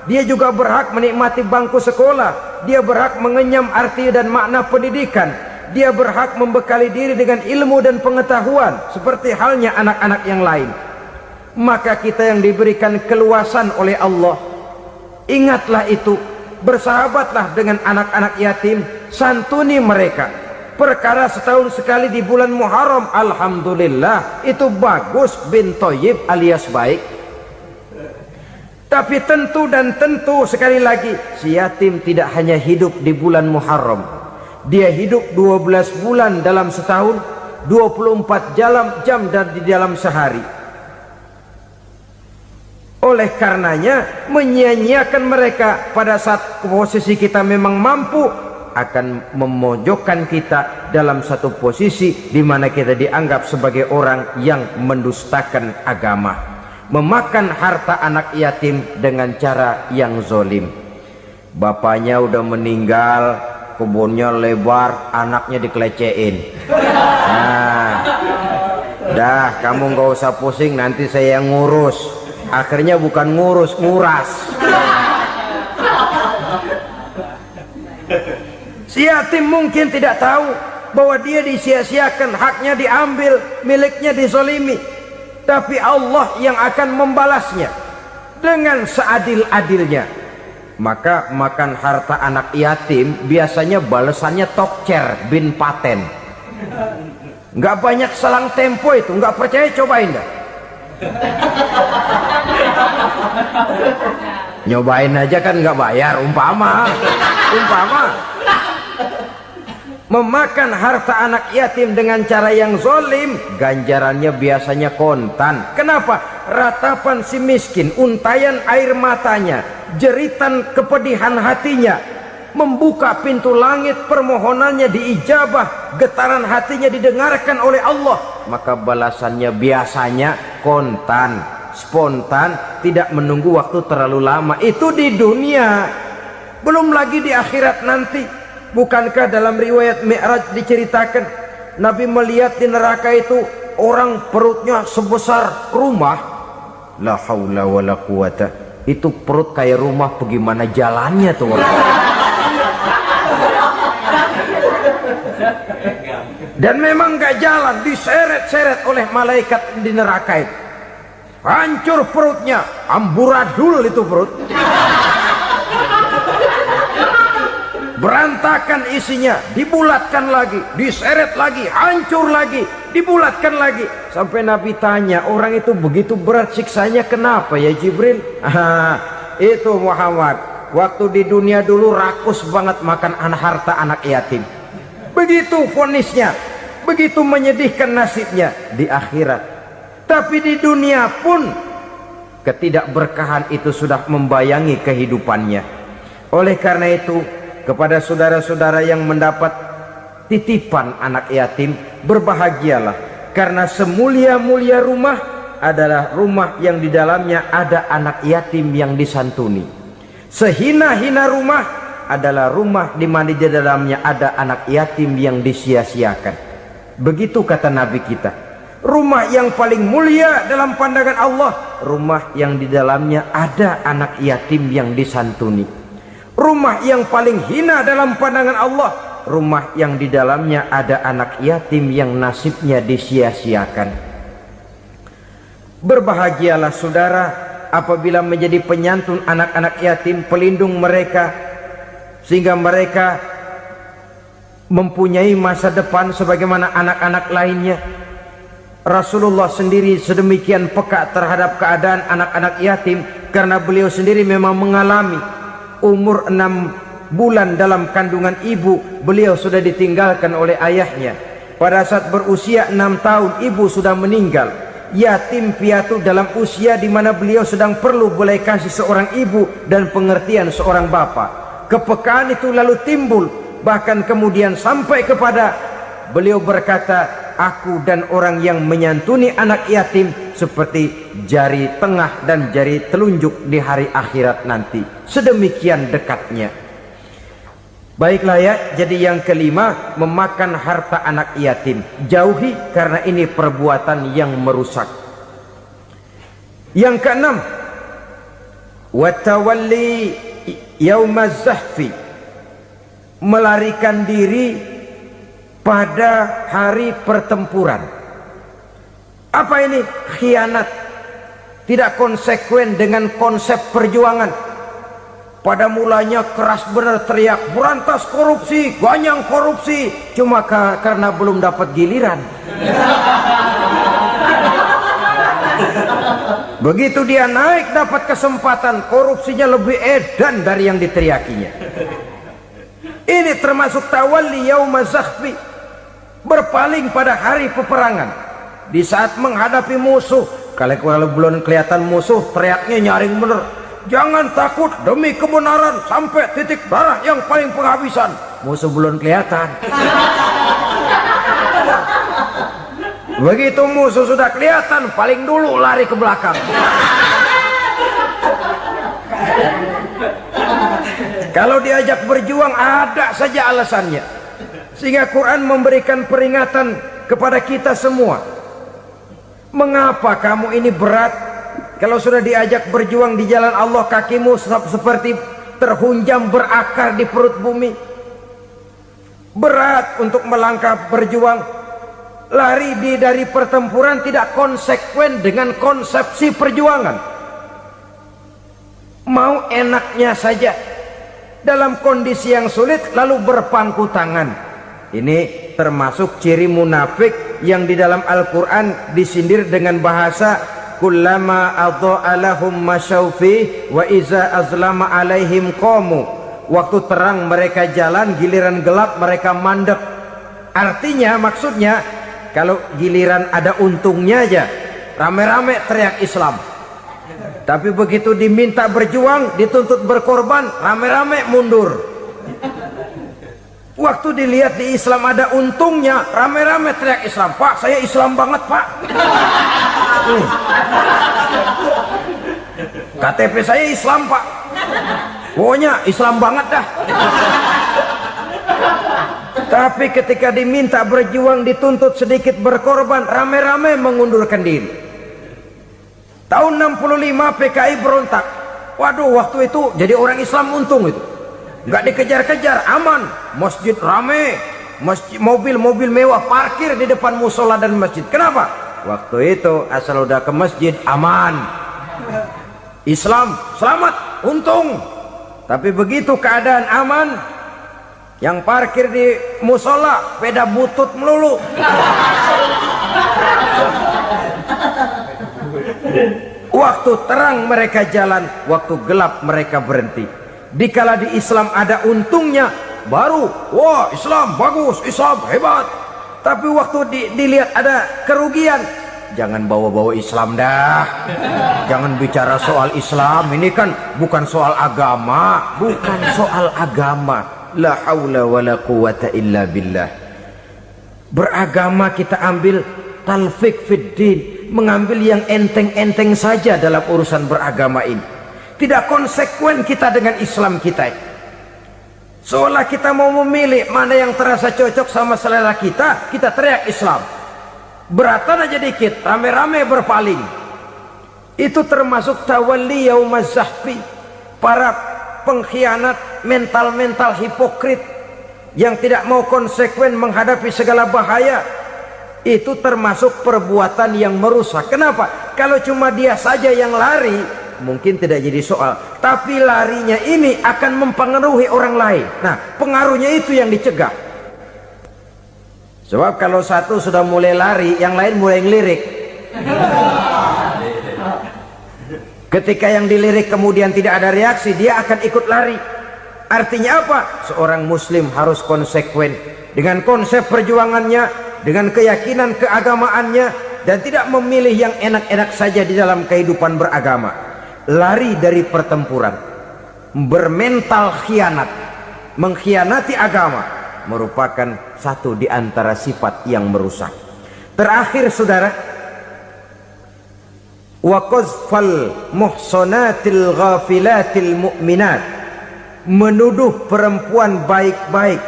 A: Dia juga berhak menikmati bangku sekolah. Dia berhak mengenyam arti dan makna pendidikan. Dia berhak membekali diri dengan ilmu dan pengetahuan, seperti halnya anak-anak yang lain. Maka kita yang diberikan keluasan oleh Allah, ingatlah itu, bersahabatlah dengan anak-anak yatim, santuni mereka. Perkara setahun sekali di bulan Muharram, alhamdulillah, itu bagus, bin Thayyib alias baik. Tapi tentu dan tentu, sekali lagi, si yatim tidak hanya hidup di bulan Muharram. Dia hidup 12 bulan dalam setahun, 24 jam dan di dalam sehari. Oleh karenanya, menyia-nyiakan mereka pada saat posisi kita memang mampu akan memojokkan kita dalam satu posisi di mana kita dianggap sebagai orang yang mendustakan agama, memakan harta anak yatim dengan cara yang zolim. Bapaknya udah meninggal, kebunnya lebar, anaknya dikelecehin. Nah, dah kamu nggak usah pusing, nanti saya yang ngurus. Akhirnya bukan ngurus, nguras. Si yatim mungkin tidak tahu bahwa dia disia-siakan, haknya diambil, miliknya dizolimi. Tapi Allah yang akan membalasnya dengan seadil-adilnya. Maka makan harta anak yatim biasanya balasannya tokcer bin paten. Nggak banyak selang tempo itu, nggak percaya cobain dah. Nyobain aja kan nggak bayar, umpama memakan harta anak yatim dengan cara yang zolim, ganjarannya biasanya kontan. Kenapa? Ratapan si miskin, untayan air matanya, jeritan kepedihan hatinya, membuka pintu langit, permohonannya diijabah, getaran hatinya didengarkan oleh Allah. Maka balasannya biasanya kontan, spontan, tidak menunggu waktu terlalu lama. Itu di dunia, belum lagi di akhirat nanti. Bukankah dalam riwayat Mi'raj diceritakan Nabi melihat di neraka itu orang perutnya sebesar rumah? La haula wala quwata. Itu perut kayak rumah, bagaimana jalannya tuh orang? Dan memang gak jalan, diseret-seret oleh malaikat di neraka itu. Hancur perutnya, amburadul itu perut. Berantakan isinya, dibulatkan lagi, diseret lagi, hancur lagi, dibulatkan lagi. Sampai Nabi tanya, orang itu begitu berat siksanya kenapa ya Jibril? Itu Muhammad, waktu di dunia dulu rakus banget makan harta anak yatim. Begitu vonisnya, begitu menyedihkan nasibnya di akhirat. Tapi di dunia pun ketidakberkahan itu sudah membayangi kehidupannya. Oleh karena itu, kepada saudara-saudara yang mendapat titipan anak yatim, berbahagialah, karena semulia-mulia rumah adalah rumah yang di dalamnya ada anak yatim yang disantuni. Sehina-hina rumah adalah rumah di mana di dalamnya ada anak yatim yang disia-siakan. Begitu kata Nabi kita. Rumah yang paling mulia dalam pandangan Allah, rumah yang di dalamnya ada anak yatim yang disantuni. Rumah yang paling hina dalam pandangan Allah, rumah yang di dalamnya ada anak yatim yang nasibnya disia-siakan. Berbahagialah saudara apabila menjadi penyantun anak-anak yatim, pelindung mereka, sehingga mereka mempunyai masa depan sebagaimana anak-anak lainnya. Rasulullah sendiri sedemikian peka terhadap keadaan anak-anak yatim karena beliau sendiri memang mengalami umur 6 bulan dalam kandungan ibu, beliau sudah ditinggalkan oleh ayahnya. Pada saat berusia 6 tahun ibu sudah meninggal. Yatim piatu dalam usia di mana beliau sedang perlu belas kasih seorang ibu dan pengertian seorang bapa. Kepekaan itu lalu timbul, bahkan kemudian sampai kepada beliau berkata, aku dan orang yang menyantuni anak yatim seperti jari tengah dan jari telunjuk di hari akhirat nanti. Sedemikian dekatnya. Baiklah ya, jadi yang kelima, memakan harta anak yatim. Jauhi karena ini perbuatan yang merusak. Yang keenam, watawalli yaumaz zahfi, melarikan diri pada hari pertempuran. Apa ini? Khianat, tidak konsekuen dengan konsep perjuangan. Pada mulanya keras benar teriak berantas korupsi, ganyang korupsi, cuma karena belum dapat giliran. Begitu dia naik dapat kesempatan, korupsinya lebih edan dari yang diteriakinya. Ini termasuk tawalli yaumaz zahfi, berpaling pada hari peperangan. Di saat menghadapi musuh, kalau belum kelihatan musuh, teriaknya nyaring bener. Jangan takut demi kebenaran sampai titik darah yang paling penghabisan. Musuh belum kelihatan. Begitu musuh sudah kelihatan, paling dulu lari ke belakang. Kalau diajak berjuang ada saja alasannya. Sehingga Quran memberikan peringatan kepada kita semua. Mengapa kamu ini berat? Kalau sudah diajak berjuang di jalan Allah, kakimu seperti terhunjam berakar di perut bumi. Berat untuk melangkah berjuang. Lari dari pertempuran tidak konsekuen dengan konsepsi perjuangan. Mau enaknya saja dalam kondisi yang sulit lalu berpangku tangan. Ini termasuk ciri munafik yang di dalam Al-Quran disindir dengan bahasa kullama adha'a lahum masyaufi wa iza azlama alaihim qamu. Waktu terang mereka jalan, giliran gelap mereka mandek. Artinya, maksudnya kalau giliran ada untungnya aja rame-rame teriak Islam, tapi begitu diminta berjuang, dituntut berkorban, rame-rame mundur. Waktu dilihat di Islam ada untungnya, rame-rame teriak Islam. Pak, saya Islam banget, Pak. KTP saya Islam, Pak. Pokoknya Islam banget dah. Tapi ketika diminta berjuang, dituntut sedikit berkorban, rame-rame mengundurkan diri. Tahun 65 PKI berontak. Waduh, waktu itu jadi orang Islam untung itu. Nggak dikejar-kejar, aman. Masjid rame, masjid, mobil-mobil mewah parkir di depan musola dan masjid. Kenapa? Waktu itu asal udah ke masjid aman. Islam selamat, untung. Tapi begitu keadaan aman, yang parkir di musola sepeda butut melulu. Waktu terang mereka jalan, waktu gelap mereka berhenti. Dikala di Islam ada untungnya, baru wah Islam bagus, Islam hebat. Tapi waktu dilihat ada kerugian, jangan bawa-bawa Islam dah. Jangan bicara soal Islam, ini kan bukan soal agama. Bukan soal agama. La haula wa la quwata illa billah. Beragama kita ambil talfik fiddin, mengambil yang enteng-enteng saja dalam urusan beragama ini. Tidak konsekuen kita dengan Islam kita. Seolah kita mau memilih mana yang terasa cocok sama selera kita, kita teriak Islam. Beratan aja dikit, rame-rame berpaling. Itu termasuk tawalli yaumaz zahfi. Para pengkhianat, mental-mental hipokrit yang tidak mau konsekuen menghadapi segala bahaya. Itu termasuk perbuatan yang merusak. Kenapa? Kalau cuma dia saja yang lari, mungkin tidak jadi soal. Tapi larinya ini akan mempengaruhi orang lain. Nah, pengaruhnya itu yang dicegah. Sebab kalau satu sudah mulai lari, yang lain mulai ngelirik. Ketika yang dilirik kemudian tidak ada reaksi, dia akan ikut lari. Artinya apa? Seorang muslim harus konsekuen dengan konsep perjuangannya, dengan keyakinan keagamaannya, dan tidak memilih yang enak-enak saja di dalam kehidupan beragama. Lari dari pertempuran, bermental khianat, mengkhianati agama, merupakan satu di antara sifat yang merusak. Terakhir saudara, wa qazfal muhsanatil ghafilatil mu'minat, menuduh perempuan baik-baik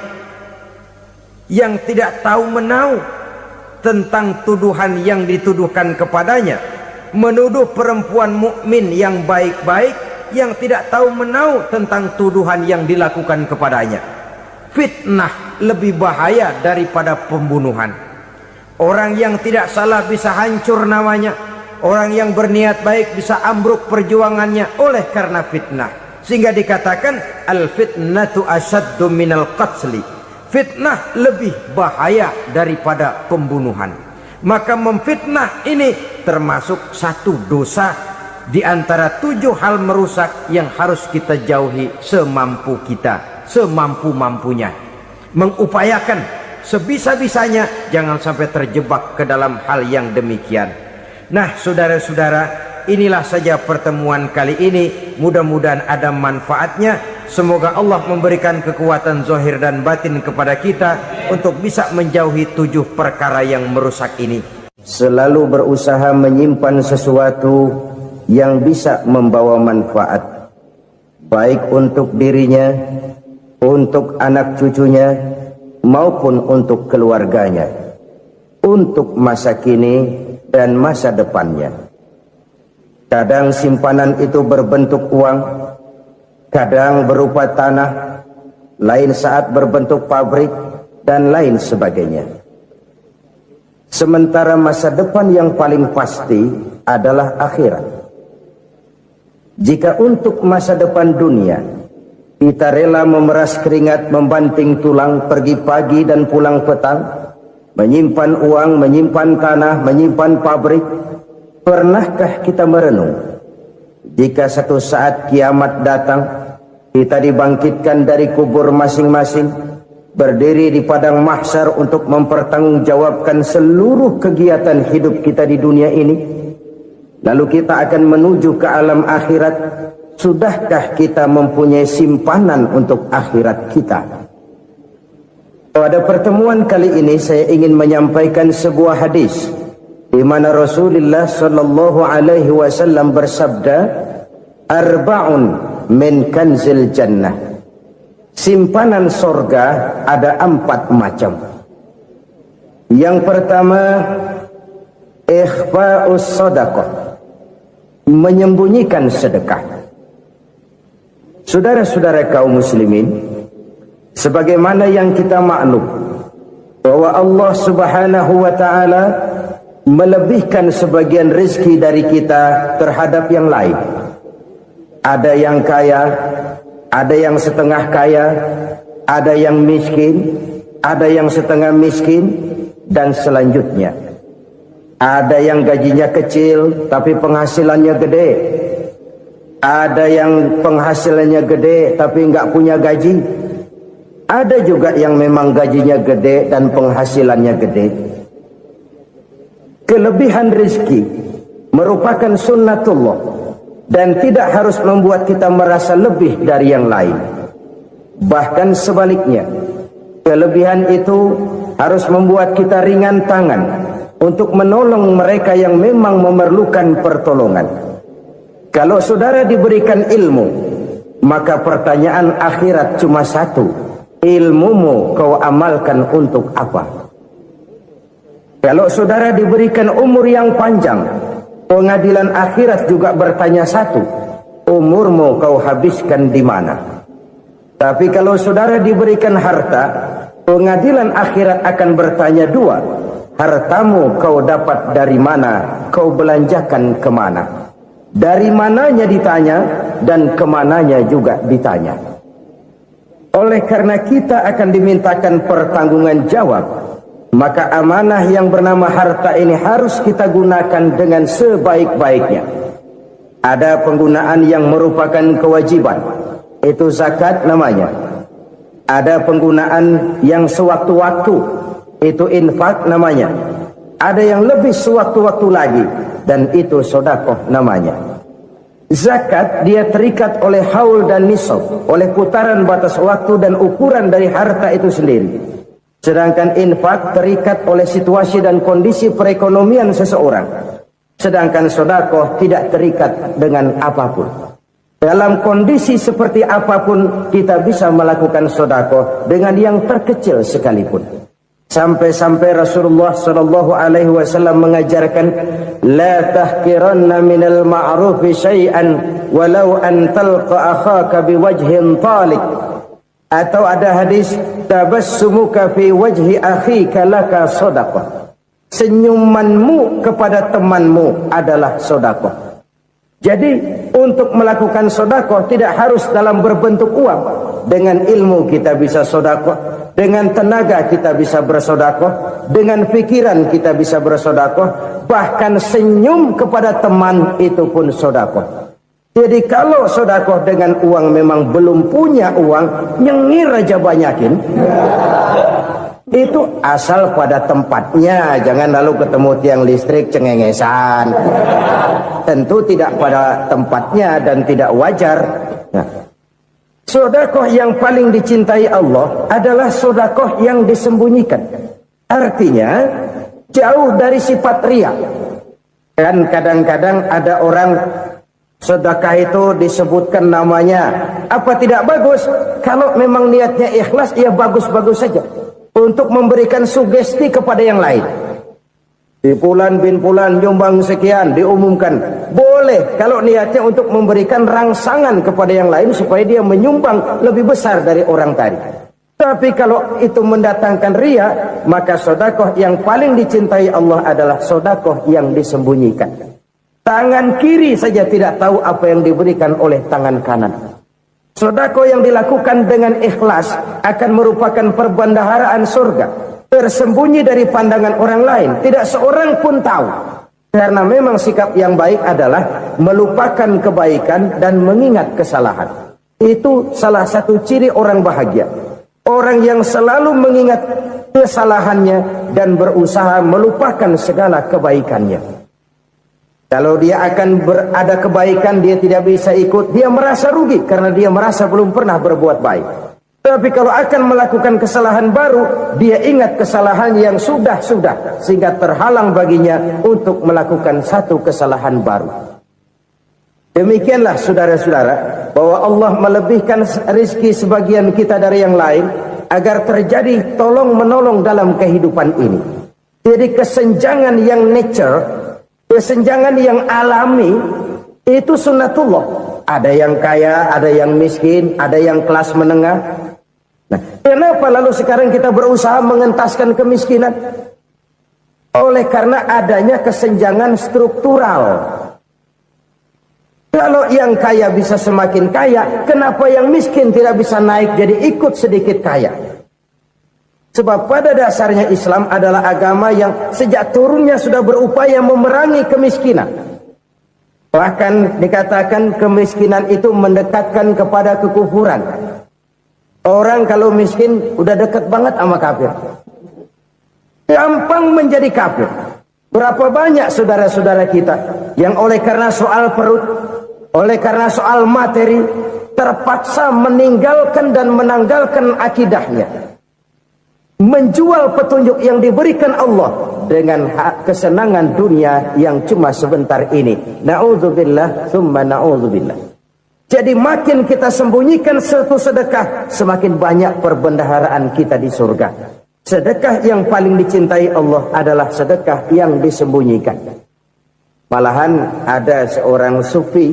A: yang tidak tahu menau tentang tuduhan yang dituduhkan kepadanya, menuduh perempuan mukmin yang baik-baik yang tidak tahu menau tentang tuduhan yang dilakukan kepadanya. Fitnah lebih bahaya daripada pembunuhan. Orang yang tidak salah bisa hancur namanya, orang yang berniat baik bisa ambruk perjuangannya oleh karena fitnah. Sehingga dikatakan al fitnatu asyaddu minal qatli, fitnah lebih bahaya daripada pembunuhan. Maka memfitnah ini termasuk satu dosa di antara 7 hal merusak yang harus kita jauhi semampu kita, semampu-mampunya. Mengupayakan sebisa-bisanya jangan sampai terjebak ke dalam hal yang demikian. Nah, saudara-saudara, inilah saja pertemuan kali ini. Mudah-mudahan ada manfaatnya. Semoga Allah memberikan kekuatan zahir dan batin kepada kita untuk bisa menjauhi 7 perkara yang merusak ini. Selalu berusaha menyimpan sesuatu yang bisa membawa manfaat, baik untuk dirinya, untuk anak cucunya, maupun untuk keluarganya, untuk masa kini dan masa depannya. Kadang simpanan itu berbentuk uang, kadang berupa tanah, lain saat berbentuk pabrik, dan lain sebagainya. Sementara masa depan yang paling pasti adalah akhirat. Jika untuk masa depan dunia kita rela memeras keringat, membanting tulang, pergi pagi dan pulang petang, menyimpan uang, menyimpan tanah, menyimpan pabrik, pernahkah kita merenung jika satu saat kiamat datang, kita dibangkitkan dari kubur masing-masing, berdiri di padang mahsyar untuk mempertanggungjawabkan seluruh kegiatan hidup kita di dunia ini, lalu kita akan menuju ke alam akhirat. Sudahkah kita mempunyai simpanan untuk akhirat kita? Pada pertemuan kali ini saya ingin menyampaikan sebuah hadis di mana Rasulullah sallallahu alaihi wasallam bersabda, arba'un min kanzil jannah, simpanan sorga ada 4 macam. Yang pertama, ikhfa'us sadaqah, menyembunyikan sedekah. Saudara-saudara kaum muslimin, sebagaimana yang kita maklum bahwa Allah Subhanahu wa taala melebihkan sebagian rezeki dari kita terhadap yang lain. Ada yang kaya, ada yang setengah kaya, ada yang miskin, ada yang setengah miskin, dan selanjutnya. Ada yang gajinya kecil tapi penghasilannya gede. Ada yang penghasilannya gede tapi nggak punya gaji. Ada juga yang memang gajinya gede dan penghasilannya gede. Kelebihan rezeki merupakan sunnatullah dan tidak harus membuat kita merasa lebih dari yang lain. Bahkan sebaliknya, kelebihan itu harus membuat kita ringan tangan untuk menolong mereka yang memang memerlukan pertolongan. Kalau saudara diberikan ilmu, maka pertanyaan akhirat cuma satu: ilmumu kau amalkan untuk apa? Kalau saudara diberikan umur yang panjang, pengadilan akhirat juga bertanya satu: umurmu kau habiskan di mana? Tapi kalau saudara diberikan harta, pengadilan akhirat akan bertanya 2: hartamu kau dapat dari mana, kau belanjakan kemana. Dari mananya ditanya, dan kemananya juga ditanya. Oleh karena kita akan dimintakan pertanggungan jawab, maka amanah yang bernama harta ini harus kita gunakan dengan sebaik-baiknya. Ada penggunaan yang merupakan kewajiban, itu zakat namanya. Ada penggunaan yang sewaktu-waktu, itu infak namanya. Ada yang lebih sewaktu-waktu lagi, dan itu sedekah namanya. Zakat dia terikat oleh haul dan nisab, oleh putaran batas waktu dan ukuran dari harta itu sendiri. Sedangkan infak terikat oleh situasi dan kondisi perekonomian seseorang. Sedangkan sedekah tidak terikat dengan apapun. Dalam kondisi seperti apapun kita bisa melakukan sedekah dengan yang terkecil sekalipun. Sampai-sampai Rasulullah sallallahu alaihi wasallam mengajarkan, la tahqiranna minal ma'rufi syai'an walau an talqa akhaka biwajhin talik. Atau ada hadis, tabassumuka fi wajhi akhika laka sedekah. Senyumanmu kepada temanmu adalah sedekah. Jadi untuk melakukan sedekah tidak harus dalam berbentuk uang. Dengan ilmu kita bisa sedekah, dengan tenaga kita bisa bersedekah, dengan pikiran kita bisa bersedekah, bahkan senyum kepada teman itu pun sedekah. Jadi kalau sedekah dengan uang memang belum punya uang, nyengir aja banyakin. Itu asal pada tempatnya, jangan lalu ketemu tiang listrik cengengesan. Tentu tidak pada tempatnya dan tidak wajar. Nah, sedekah yang paling dicintai Allah adalah sedekah yang disembunyikan. Artinya jauh dari sifat riya. Kan kadang-kadang ada orang sedekah itu disebutkan namanya. Apa tidak bagus? Kalau memang niatnya ikhlas, ya bagus-bagus saja. Untuk memberikan sugesti kepada yang lain. Di Fulan bin Fulan nyumbang sekian, diumumkan. Boleh kalau niatnya untuk memberikan rangsangan kepada yang lain supaya dia menyumbang lebih besar dari orang tadi. Tapi kalau itu mendatangkan riya, maka sedekah yang paling dicintai Allah adalah sedekah yang disembunyikan. Tangan kiri saja tidak tahu apa yang diberikan oleh tangan kanan. Sedekah yang dilakukan dengan ikhlas akan merupakan perbendaharaan surga, tersembunyi dari pandangan orang lain, tidak seorang pun tahu. Karena memang sikap yang baik adalah melupakan kebaikan dan mengingat kesalahan. Itu salah satu ciri orang bahagia. Orang yang selalu mengingat kesalahannya dan berusaha melupakan segala kebaikannya. Kalau dia akan berada kebaikan, dia tidak bisa ikut, dia merasa rugi karena dia merasa belum pernah berbuat baik. Tapi kalau akan melakukan kesalahan baru, dia ingat kesalahan yang sudah-sudah, sehingga terhalang baginya untuk melakukan satu kesalahan baru. Demikianlah saudara-saudara, bahwa Allah melebihkan rizki sebagian kita dari yang lain, agar terjadi tolong-menolong dalam kehidupan ini. Jadi kesenjangan yang nature, kesenjangan yang alami, itu sunnatullah. Ada yang kaya, ada yang miskin, ada yang kelas menengah. Nah, kenapa lalu sekarang kita berusaha mengentaskan kemiskinan? Oleh karena adanya kesenjangan struktural. Kalau yang kaya bisa semakin kaya, kenapa yang miskin tidak bisa naik jadi ikut sedikit kaya? Sebab pada dasarnya Islam adalah agama yang sejak turunnya sudah berupaya memerangi kemiskinan. Bahkan dikatakan kemiskinan itu mendekatkan kepada kekufuran. Orang kalau miskin udah dekat banget sama kafir. Gampang menjadi kafir. Berapa banyak saudara-saudara kita yang oleh karena soal perut, oleh karena soal materi, terpaksa meninggalkan dan menanggalkan akidahnya. Menjual petunjuk yang diberikan Allah dengan kesenangan dunia yang cuma sebentar ini. Na'udzubillah, thumma na'udzubillah. Jadi makin kita sembunyikan satu sedekah, semakin banyak perbendaharaan kita di surga. Sedekah yang paling dicintai Allah adalah sedekah yang disembunyikan. Malahan ada seorang sufi,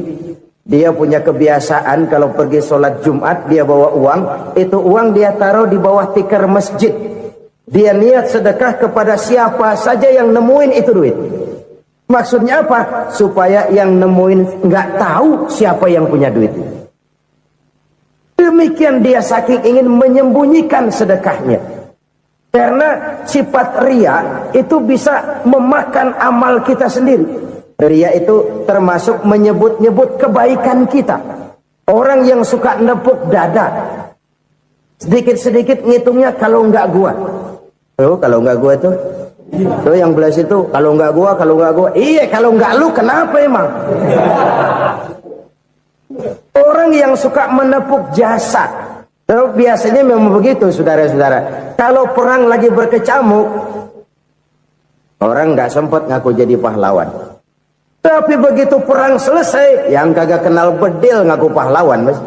A: dia punya kebiasaan kalau pergi sholat Jumat dia bawa uang, itu uang dia taruh di bawah tikar masjid.
B: Dia niat sedekah kepada siapa saja yang nemuin itu duit. Maksudnya apa? Supaya yang nemuin nggak tahu siapa yang punya duit. Demikian dia saking ingin menyembunyikan sedekahnya. Karena sifat ria itu bisa memakan amal kita sendiri. Ria itu termasuk menyebut-nyebut kebaikan kita. Orang yang suka nepuk dada, sedikit-sedikit ngitungnya kalau nggak gua. Oh, kalau nggak gua tuh yang belas itu kalau nggak gua. Iya, kalau nggak lu kenapa emang? Orang yang suka menepuk jasad, biasanya memang begitu, saudara-saudara. Kalau perang lagi berkecamuk, orang nggak sempat ngaku jadi pahlawan. Tapi begitu perang selesai, yang kagak kenal bedil ngaku pahlawan, mas.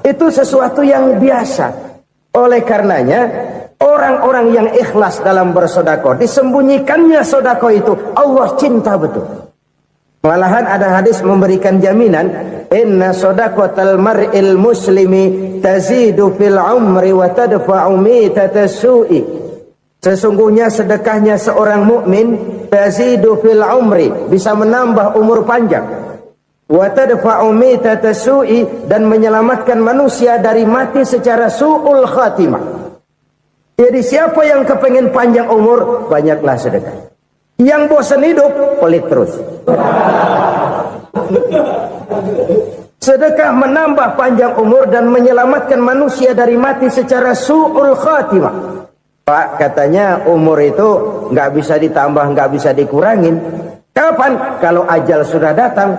B: Itu sesuatu yang biasa. Oleh karenanya, orang-orang yang ikhlas dalam bersedekah, disembunyikannya sedekah itu, Allah cinta betul. Malahan ada hadis memberikan jaminan, inna sadaqatal mar'il muslimi tazidu fil umri wa tadfa'u mitatas su'i. Sesungguhnya sedekahnya seorang mukmin tazidu fil umri, bisa menambah umur panjang. Wa tadfa'u mitatas su'i, dan menyelamatkan manusia dari mati secara su'ul khatimah. Jadi siapa yang kepengen panjang umur, banyaklah sedekah. Yang bosan hidup, pelit terus. Sedekah menambah panjang umur dan menyelamatkan manusia dari mati secara su'ul khatimah. Pak, katanya umur itu nggak bisa ditambah, nggak bisa dikurangin. Kapan? Kalau ajal sudah datang.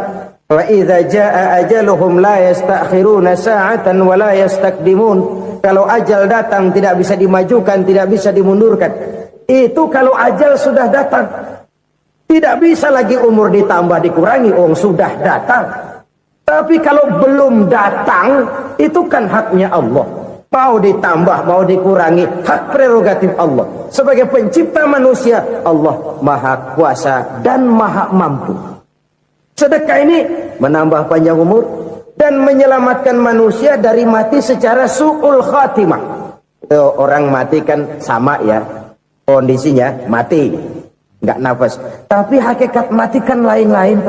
B: Wa idza jaa ajaluhum la yastakhiruna sa'atan wa la yastaqdimun. Kalau ajal datang tidak bisa dimajukan, tidak bisa dimundurkan. Itu kalau ajal sudah datang. Tidak bisa lagi umur ditambah dikurangi, sudah datang. Tapi kalau belum datang, itu kan haknya Allah. Mau ditambah, mau dikurangi, hak prerogatif Allah. Sebagai pencipta manusia, Allah maha kuasa dan maha mampu. Sedekah ini menambah panjang umur dan menyelamatkan manusia dari mati secara su'ul khatimah. Orang mati kan sama ya, kondisinya mati, nggak nafas. Tapi hakikat mati kan lain-lain.